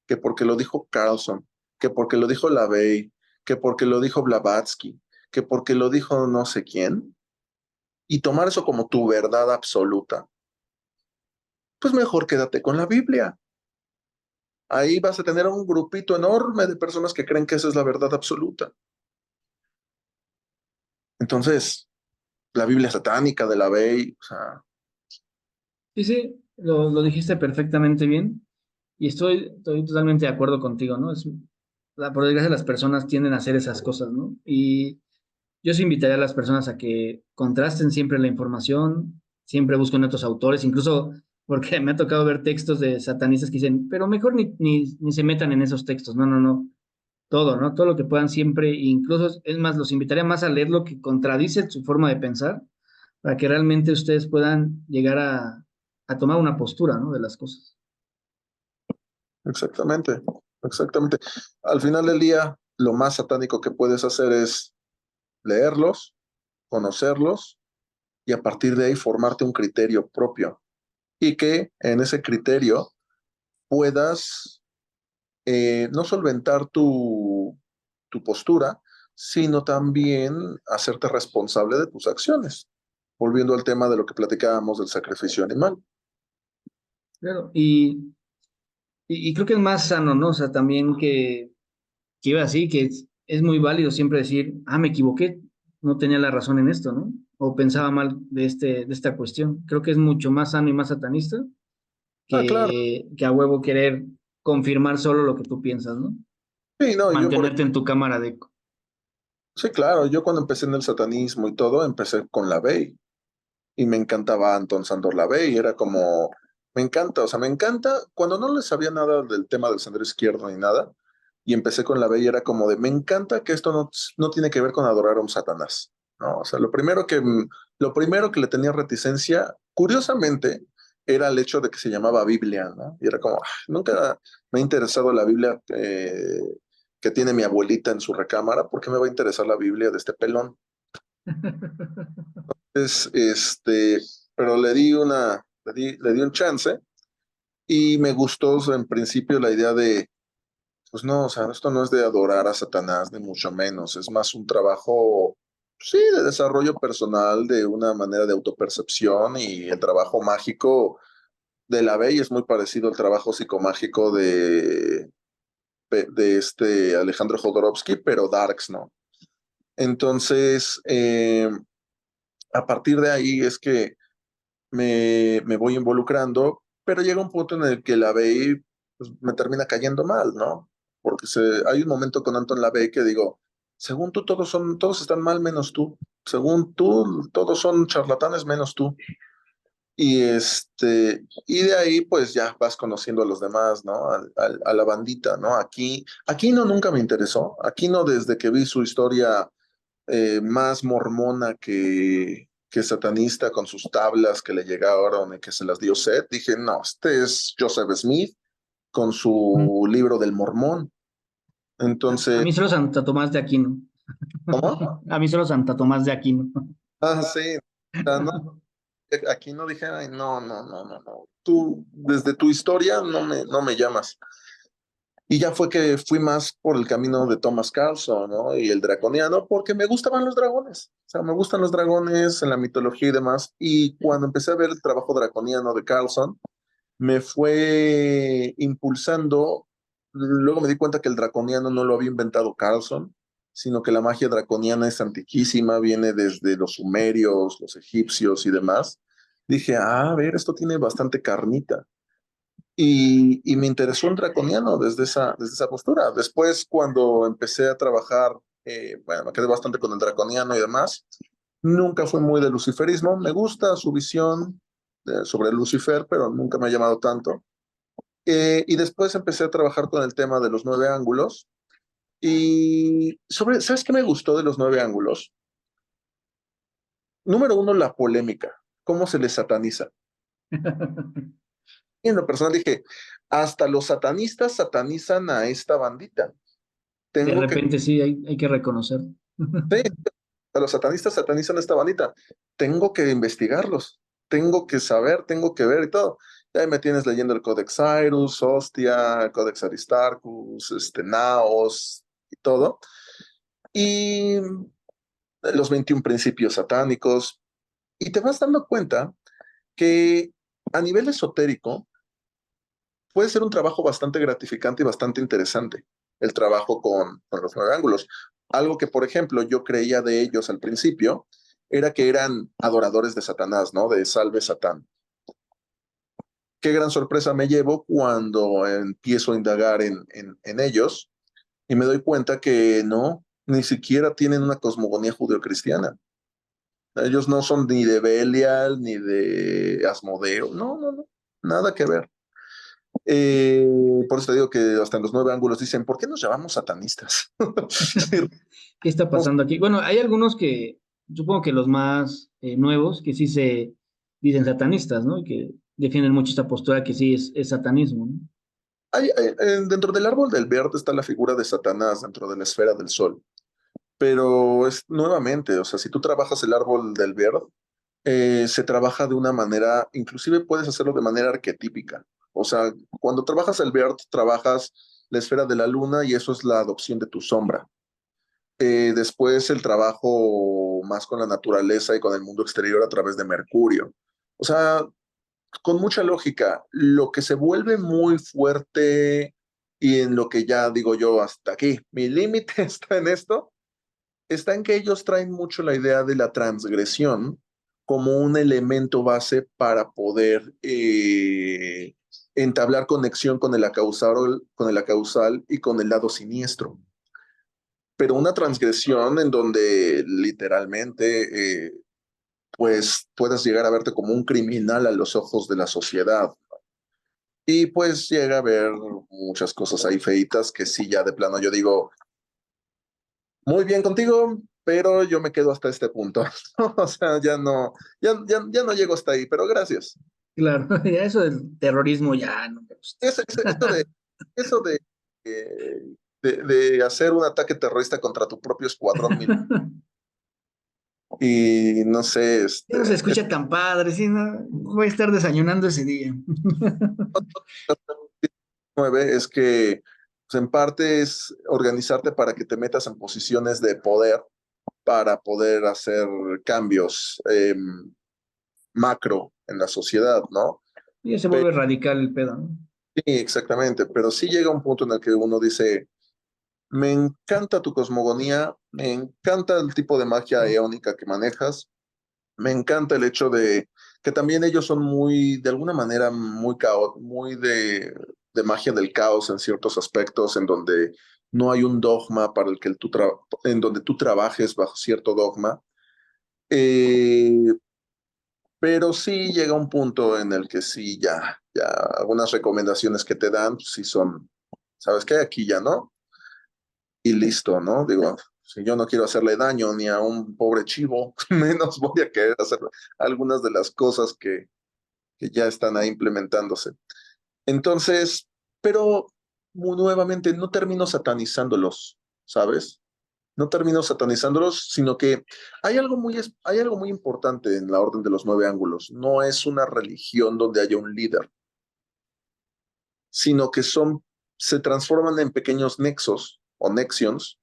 que porque lo dijo Carlson, que porque lo dijo LaVey, que porque lo dijo Blavatsky, que porque lo dijo no sé quién, y tomar eso como tu verdad absoluta, pues mejor quédate con la Biblia. Ahí vas a tener un grupito enorme de personas que creen que esa es la verdad absoluta. Entonces, la Biblia satánica de la Bey, o sea, Sí, sí, lo dijiste perfectamente bien y estoy totalmente de acuerdo contigo, ¿no? Por desgracia las personas tienden a hacer esas cosas, ¿no? Y yo sí invitaría a las personas a que contrasten siempre la información, siempre busquen otros autores, incluso porque me ha tocado ver textos de satanistas que dicen, pero mejor ni se metan en esos textos, no, no, no, todo, ¿no? Todo lo que puedan siempre, incluso, es más, los invitaría más a leer lo que contradice su forma de pensar, para que realmente ustedes puedan llegar a tomar una postura, ¿no? De las cosas. exactamente, exactamente. Al final del día, lo más satánico que puedes hacer es leerlos, conocerlos y a partir de ahí formarte un criterio propio y que en ese criterio puedas no solventar tu postura, sino también hacerte responsable de tus acciones. Volviendo al tema de lo que platicábamos del sacrificio animal. Claro, y creo que es más sano, ¿no? O sea, también que iba así, que es muy válido siempre decir, me equivoqué, no tenía la razón en esto, ¿no? O pensaba mal de esta cuestión. Creo que es mucho más sano y más satanista Claro. que a huevo querer confirmar solo lo que tú piensas, ¿no? Sí, no, yo por Mantenerte en tu cámara de eco. sí, claro, yo cuando empecé en el satanismo y todo, empecé con la Bey y me encantaba Anton Sandor Lavey, era como, me encanta, o sea, me encanta, cuando no le sabía nada del tema del sendero izquierdo ni nada, y empecé con la Bey, era como de, me encanta que esto no tiene que ver con adorar a un Satanás, ¿no? O sea, lo primero que le tenía reticencia, curiosamente, era el hecho de que se llamaba Biblia, ¿no? Y era como, nunca me ha interesado la Biblia que tiene mi abuelita en su recámara, ¿por qué me va a interesar la Biblia de este pelón? Es, pero le di un chance y me gustó, o sea, en principio la idea de, pues no, o sea, esto no es de adorar a Satanás, ni mucho menos, es más un trabajo, sí, de desarrollo personal, de una manera de autopercepción y el trabajo mágico de la Bey es muy parecido al trabajo psicomágico de este Alejandro Jodorowsky, pero Darks, ¿no? Entonces, a partir de ahí es que me voy involucrando, pero llega un punto en el que la LaVey pues, me termina cayendo mal, ¿no? Porque hay un momento con Anton LaVey que digo, según tú todos están mal menos tú, según tú todos son charlatanes menos tú. Y de ahí pues ya vas conociendo a los demás, ¿no? A la bandita, ¿no? Aquí no nunca me interesó, aquí no desde que vi su historia más mormona que satanista con sus tablas que le llegaron y que se las dio Seth, dije, no, este es Joseph Smith con su libro del Mormón. A Entonces, mí solo Santa Tomás de Aquino. ¿cómo? A mí solo Santa Tomás de Aquino. Ah, sí. No, aquí no dije, ay, no, no, no, no, no. Tú, desde tu historia, no me llamas. Y ya fue que fui más por el camino de Thomas Carlson, ¿no? Y el draconiano, porque me gustaban los dragones. O sea, me gustan los dragones en la mitología y demás. Y cuando empecé a ver el trabajo draconiano de Carlson, me fue impulsando. Luego me di cuenta que el draconiano no lo había inventado Carlson, sino que la magia draconiana es antiquísima, viene desde los sumerios, los egipcios y demás. Dije, a ver, esto tiene bastante carnita. Y me interesó un draconiano desde esa postura. Después, cuando empecé a trabajar, bueno, me quedé bastante con el draconiano y demás. Nunca fui muy de luciferismo. Me gusta su visión sobre Lucifer, pero nunca me ha llamado tanto. Y después empecé a trabajar con el tema de los 9 ángulos. ¿Sabes qué me gustó de los 9 ángulos? Número uno, la polémica. ¿Cómo se les sataniza? Y en lo personal dije, hasta los satanistas satanizan a esta bandita. De Tengo que, repente sí, hay que reconocer. sí, a los satanistas satanizan a esta bandita. Tengo que investigarlos, tengo que saber, tengo que ver y todo. Y ahí me tienes leyendo el Codex Cyrus, Hostia, el Codex Aristarchus, Naos y todo. Y los 21 principios satánicos. Y te vas dando cuenta que a nivel esotérico puede ser un trabajo bastante gratificante y bastante interesante, el trabajo con los 9 ángulos. Algo que, por ejemplo, yo creía de ellos al principio era que eran adoradores de Satanás, ¿no? De Salve Satán. Qué gran sorpresa me llevo cuando empiezo a indagar en ellos y me doy cuenta que no, ni siquiera tienen una cosmogonía judeocristiana. Ellos no son ni de Belial ni de Asmodeo, no, no, no, nada que ver. Por eso te digo que hasta en los 9 ángulos dicen, ¿por qué nos llamamos satanistas? ¿Qué está pasando aquí? Bueno, hay algunos que, supongo que los más nuevos, que sí se dicen satanistas, ¿no? Y que defienden mucho esta postura que sí es satanismo, ¿no? Dentro del árbol del verde está la figura de Satanás dentro de la esfera del sol, pero es nuevamente, o sea, si tú trabajas el árbol del verde, se trabaja de una manera, inclusive puedes hacerlo de manera arquetípica. O sea, cuando trabajas el verde, trabajas la esfera de la luna y eso es la adopción de tu sombra. Después el trabajo más con la naturaleza y con el mundo exterior a través de Mercurio. O sea, con mucha lógica, lo que se vuelve muy fuerte y en lo que ya digo yo hasta aquí, mi límite está en esto, está en que ellos traen mucho la idea de la transgresión como un elemento base para poder entablar conexión con el acausal y con el lado siniestro, pero una transgresión en donde literalmente pues puedas llegar a verte como un criminal a los ojos de la sociedad. Y pues llega a haber muchas cosas ahí feitas que sí, ya de plano yo digo, muy bien contigo, pero yo me quedo hasta este punto. O sea, ya no llego hasta ahí, pero gracias. Claro, ya eso del terrorismo ya no me gusta. Eso de hacer un ataque terrorista contra tu propio escuadrón y no sé, Ya no se escucha tan padre, sí, no, voy a estar desayunando ese día. 9 es que pues, en parte es organizarte para que te metas en posiciones de poder para poder hacer cambios macro en la sociedad, ¿no? Ya se vuelve radical el pedo, ¿no? Sí, exactamente, pero sí llega un punto en el que uno dice, me encanta tu cosmogonía, me encanta el tipo de magia eónica que manejas, Me encanta el hecho de que también ellos son muy, de alguna manera, muy muy de magia del caos en ciertos aspectos, en donde no hay un dogma para el que en donde tú trabajes bajo cierto dogma. Eh, pero sí llega un punto en el que sí, ya algunas recomendaciones que te dan, pues sí son, ¿sabes qué? Aquí ya no, y listo, ¿no? Digo, si yo no quiero hacerle daño ni a un pobre chivo, menos voy a querer hacer algunas de las cosas que ya están ahí implementándose. Entonces, pero nuevamente no termino satanizándolos, ¿sabes? No termino satanizándolos, sino que hay algo muy importante en la Orden de los Nueve Ángulos. No es una religión donde haya un líder, sino que se transforman en pequeños nexos o nexions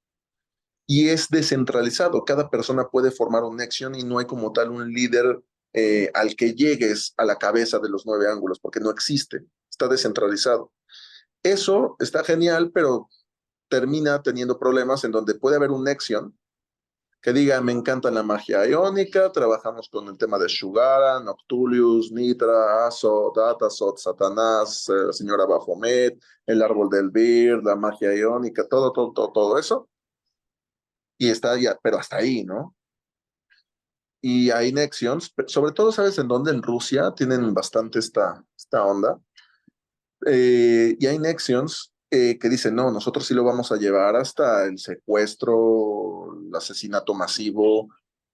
y es descentralizado. Cada persona puede formar un nexion y no hay como tal un líder al que llegues a la cabeza de los nueve ángulos, porque no existe, está descentralizado. Eso está genial, pero termina teniendo problemas en donde puede haber un nexion que diga, me encanta la magia iónica, trabajamos con el tema de Shugara, Noctulius, Nitra, Azo, Datasot, Satanás, la señora Baphomet, el árbol del Vir, la magia iónica, todo eso. Y está ya, pero hasta ahí, ¿no? Y hay Nexions, sobre todo, ¿sabes en dónde? En Rusia tienen bastante esta onda. Y hay Nexions que dicen, no, nosotros sí lo vamos a llevar hasta el secuestro, el asesinato masivo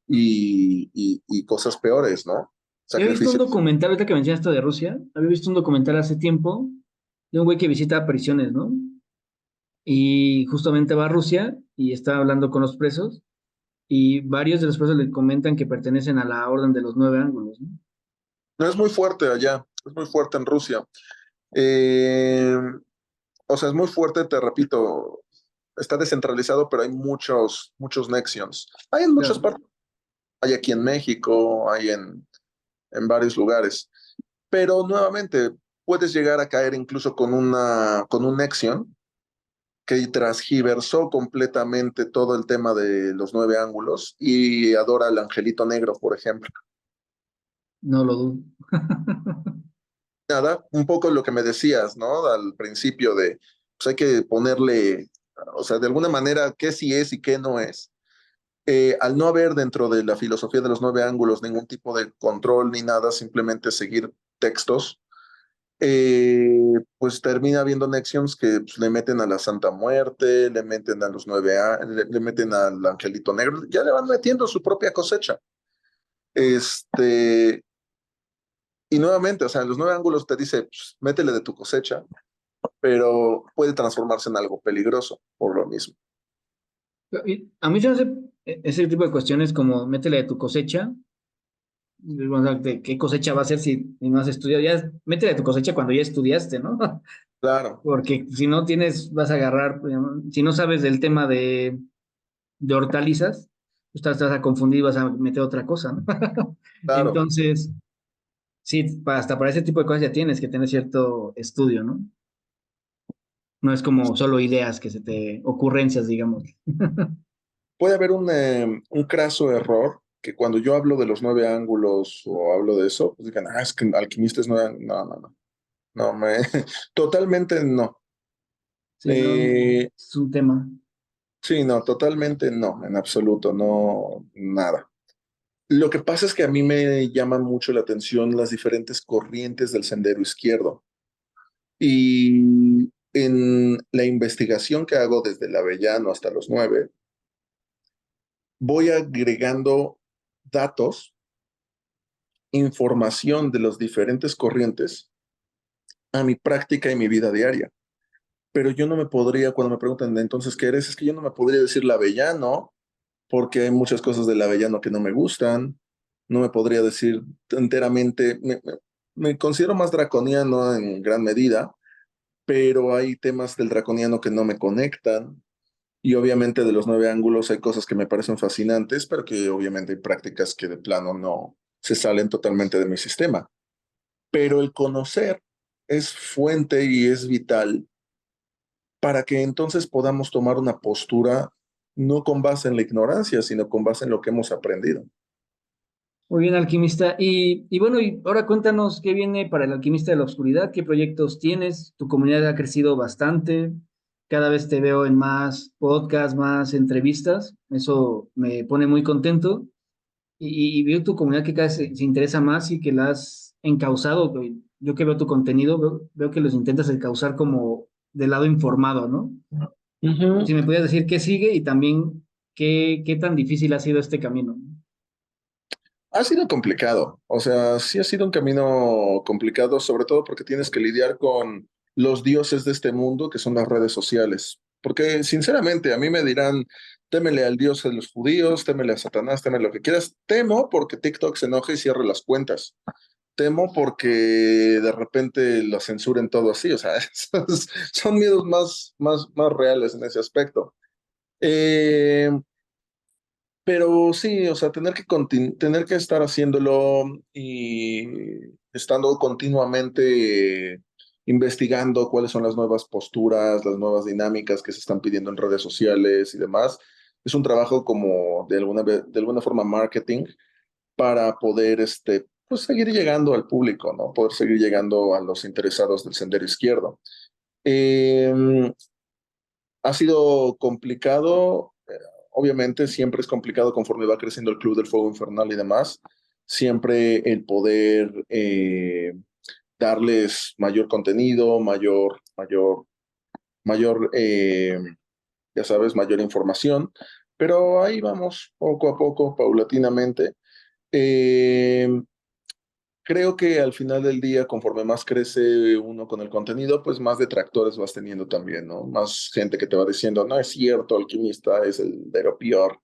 y cosas peores, ¿no? Yo había visto un Sacrificios. documental, ahorita que mencionas esto de Rusia, había visto un documental hace tiempo de un güey que visita prisiones, ¿no? Y justamente va a Rusia y está hablando con los presos y varios de los presos le comentan que pertenecen a la Orden de los Nueve Ángulos, ¿no? No es muy fuerte allá, es muy fuerte en Rusia. Eh, o sea, es muy fuerte, te repito, está descentralizado, pero hay muchos Nexions. Hay en muchas Claro. partes, hay aquí en México, hay en varios lugares. Pero nuevamente, puedes llegar a caer incluso con un Nexion que transgiversó completamente todo el tema de los nueve ángulos y adora al angelito negro, por ejemplo. No lo dudo. Nada, un poco lo que me decías, ¿no? Al principio de, pues hay que ponerle, o sea, de alguna manera, qué sí es y qué no es. Al no haber dentro de la filosofía de los nueve ángulos ningún tipo de control ni nada, simplemente seguir textos, pues termina habiendo Nexions que pues, le meten a la Santa Muerte, le meten a los le meten al Angelito Negro, ya le van metiendo su propia cosecha. Este, y nuevamente, o sea, en los nueve ángulos te dice, pues, métele de tu cosecha, pero puede transformarse en algo peligroso por lo mismo. A mí se me hace ese tipo de cuestiones como métele de tu cosecha. O sea, ¿de qué cosecha va a ser si no has estudiado? Ya, métele de tu cosecha cuando ya estudiaste, ¿no? Claro, Porque si no tienes, vas a agarrar, pues, si no sabes del tema de hortalizas, pues te vas a confundir y vas a meter otra cosa, ¿no? claro. Entonces, sí, hasta para ese tipo de cosas ya tienes que tener cierto estudio, ¿no? No es como solo ideas que se te, ocurrencias, digamos. Puede haber un craso error que cuando yo hablo de los nueve ángulos o hablo de eso, pues digan, ah, es que alquimista es nueve. No, no, no. No, totalmente no. Sí, no, Eh, es un tema. sí, no, totalmente no, en absoluto, no, nada. Lo que pasa es que a mí me llaman mucho la atención las diferentes corrientes del sendero izquierdo. Y en la investigación que hago desde el Avellano hasta los nueve, voy agregando datos, información de las diferentes corrientes a mi práctica y mi vida diaria. Pero yo no me podría, cuando me preguntan entonces qué eres, es que yo no me podría decir la Avellano, porque hay muchas cosas del Avellano que no me gustan. No me podría decir enteramente, me considero más draconiano en gran medida, pero hay temas del draconiano que no me conectan. Y obviamente de los nueve ángulos hay cosas que me parecen fascinantes, pero que obviamente hay prácticas que de plano no se salen totalmente de mi sistema. Pero el conocer es fuente y es vital para que entonces podamos tomar una postura no con base en la ignorancia, sino con base en lo que hemos aprendido. Muy bien, alquimista. Y bueno, y ahora cuéntanos qué viene para el alquimista de la oscuridad, qué proyectos tienes. Tu comunidad ha crecido bastante. Cada vez te veo en más podcasts, más entrevistas. Eso me pone muy contento. Y veo tu comunidad que cada vez se interesa más y que la has encauzado. Yo que veo tu contenido, veo que los intentas encauzar como del lado informado, ¿no? Si Ujú. me pudieras decir qué sigue y también qué tan difícil ha sido este camino. Ha sido complicado, o sea, sí ha sido un camino complicado, sobre todo porque tienes que lidiar con los dioses de este mundo, que son las redes sociales. Porque, sinceramente, a mí me dirán, témele al dios de los judíos, témele a Satanás, témele lo que quieras. Temo porque TikTok se enoje y cierre las cuentas. Temo porque de repente lo censuren todo así, o sea, son miedos más reales en ese aspecto. Eh, pero sí, o sea, tener que estar haciéndolo y estando continuamente investigando cuáles son las nuevas posturas, las nuevas dinámicas que se están pidiendo en redes sociales y demás, es un trabajo como de alguna forma marketing para poder pues seguir llegando al público, ¿no? Poder seguir llegando a los interesados del sendero izquierdo. Eh, Ha sido complicado, obviamente siempre es complicado conforme va creciendo el Club del Fuego Infernal y demás, siempre el poder darles mayor contenido, mayor, ya sabes, mayor información, pero ahí vamos poco a poco, paulatinamente. Eh, Creo que al final del día, conforme más crece uno con el contenido, pues más detractores vas teniendo también, ¿no? Más gente que te va diciendo, no es cierto, alquimista es el de lo peor.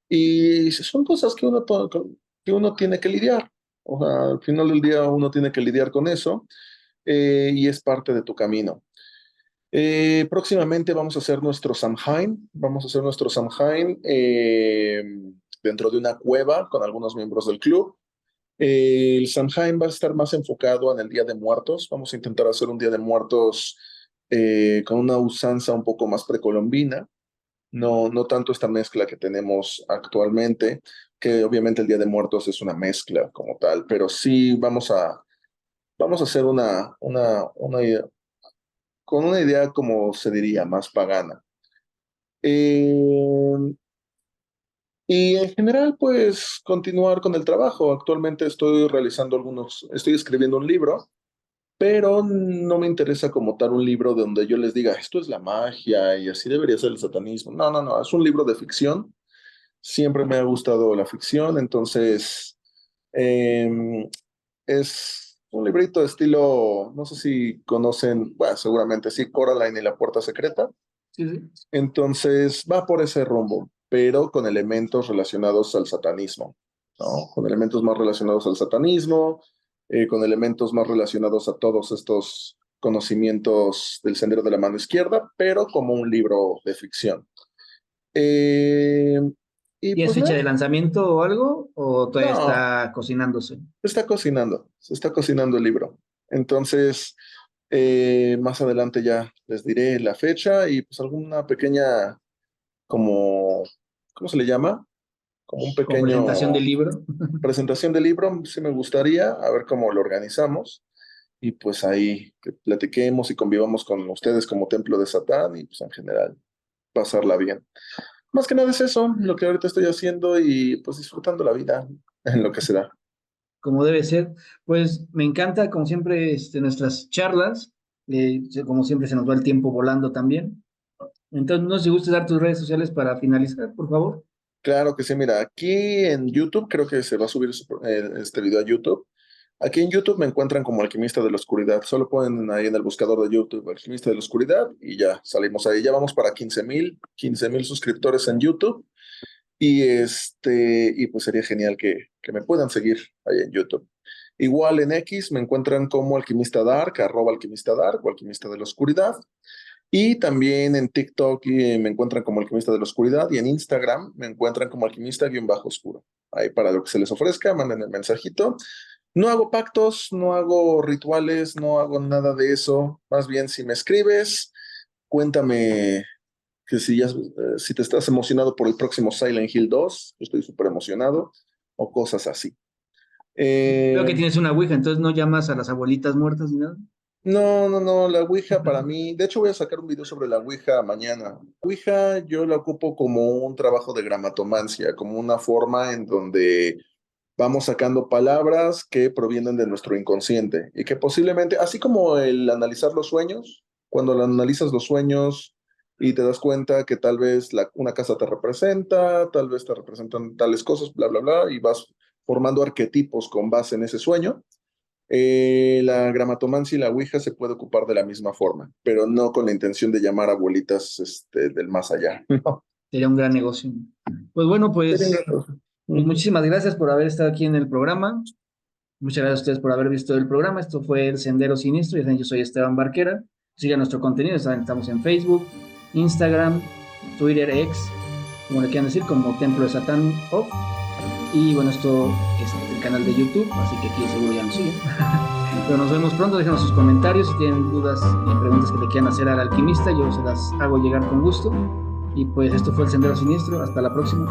Y son cosas que uno tiene que lidiar. O sea, al final del día uno tiene que lidiar con eso y es parte de tu camino. Próximamente vamos a hacer nuestro Samhain, vamos a hacer nuestro Samhain dentro de una cueva con algunos miembros del club. El Samhain va a estar más enfocado en el Día de Muertos. Vamos a intentar hacer un Día de Muertos con una usanza un poco más precolombina. No tanto esta mezcla que tenemos actualmente, que obviamente el Día de Muertos es una mezcla como tal, pero sí vamos a hacer una idea, con una idea, como se diría, más pagana. Eh, y en general, pues continuar con el trabajo. Actualmente estoy escribiendo un libro, pero no me interesa como tal un libro donde yo les diga, esto es la magia y así debería ser el satanismo. No, es un libro de ficción. Siempre me ha gustado la ficción, entonces eh, es un librito de estilo, no sé si conocen, bueno, seguramente sí, Coraline y la Puerta Secreta. Sí, sí. Entonces va por ese rumbo, pero con elementos relacionados al satanismo, ¿no? Con elementos más relacionados al satanismo, con elementos más relacionados a todos estos conocimientos del sendero de la mano izquierda, pero como un libro de ficción. Eh, y ¿Tienes pues fecha nada, de lanzamiento o algo? ¿O todavía no, está cocinándose? se está cocinando el libro. Entonces, más adelante ya les diré la fecha y pues alguna pequeña como, ¿cómo se le llama? Como un Con pequeño presentación del libro. presentación del libro, sí me gustaría, a ver cómo lo organizamos. Y pues ahí que platiquemos y convivamos con ustedes como templo de Satán y pues en general pasarla bien. Más que nada es eso, lo que ahorita estoy haciendo y pues disfrutando la vida en lo que se da. Como debe ser. Pues me encanta, como siempre, nuestras charlas. Como siempre, se nos va el tiempo volando también. Entonces, no sé si gustes dar tus redes sociales para finalizar, por favor. Claro que sí, mira, aquí en YouTube creo que se va a subir este video a YouTube. Aquí en YouTube me encuentran como Alquimista de la Oscuridad. Solo ponen ahí en el buscador de YouTube Alquimista de la Oscuridad y ya salimos ahí. Ya vamos para 15,000 suscriptores en YouTube. Y pues sería genial que me puedan seguir ahí en YouTube. Igual en X me encuentran como Alquimista Dark, @Alquimista Dark o Alquimista de la Oscuridad. Y también en TikTok me encuentran como Alquimista de la Oscuridad y en Instagram me encuentran como Alquimista-Oscuro. Ahí para lo que se les ofrezca, manden el mensajito. No hago pactos, no hago rituales, no hago nada de eso. Más bien, si me escribes, cuéntame que si te estás emocionado por el próximo Silent Hill 2, estoy súper emocionado. o cosas así. Veo Eh, que tienes una ouija, entonces no llamas a las abuelitas muertas ni nada. no, no, no, la Ouija para mí, de hecho voy a sacar un video sobre la Ouija mañana. La Ouija yo la ocupo como un trabajo de gramatomancia, como una forma en donde vamos sacando palabras que provienen de nuestro inconsciente y que posiblemente, así como el analizar los sueños, cuando analizas los sueños y te das cuenta que tal vez una casa te representa, tal vez te representan tales cosas, bla, bla, bla, y vas formando arquetipos con base en ese sueño. La gramatomancia y la ouija se puede ocupar de la misma forma, pero no con la intención de llamar abuelitas del más allá. No, Sería un gran negocio. Pues bueno, sería un pues, gran negocio. pues Ujú. muchísimas gracias por haber estado aquí en el programa. Muchas gracias a ustedes por haber visto el programa. Esto fue El Sendero Sinistro. Ya saben, yo soy Esteban Barquera. Sigan nuestro contenido. Saben, estamos en Facebook, Instagram, Twitter, X, como le quieran decir, como Templo de Satán Off. Y bueno, esto es el canal de YouTube, así que aquí seguro ya nos siguen. Pero nos vemos pronto. Déjenos sus comentarios si tienen dudas y preguntas que le quieran hacer al alquimista. Yo se las hago llegar con gusto. Y pues esto fue El Sendero Sinistro. Hasta la próxima.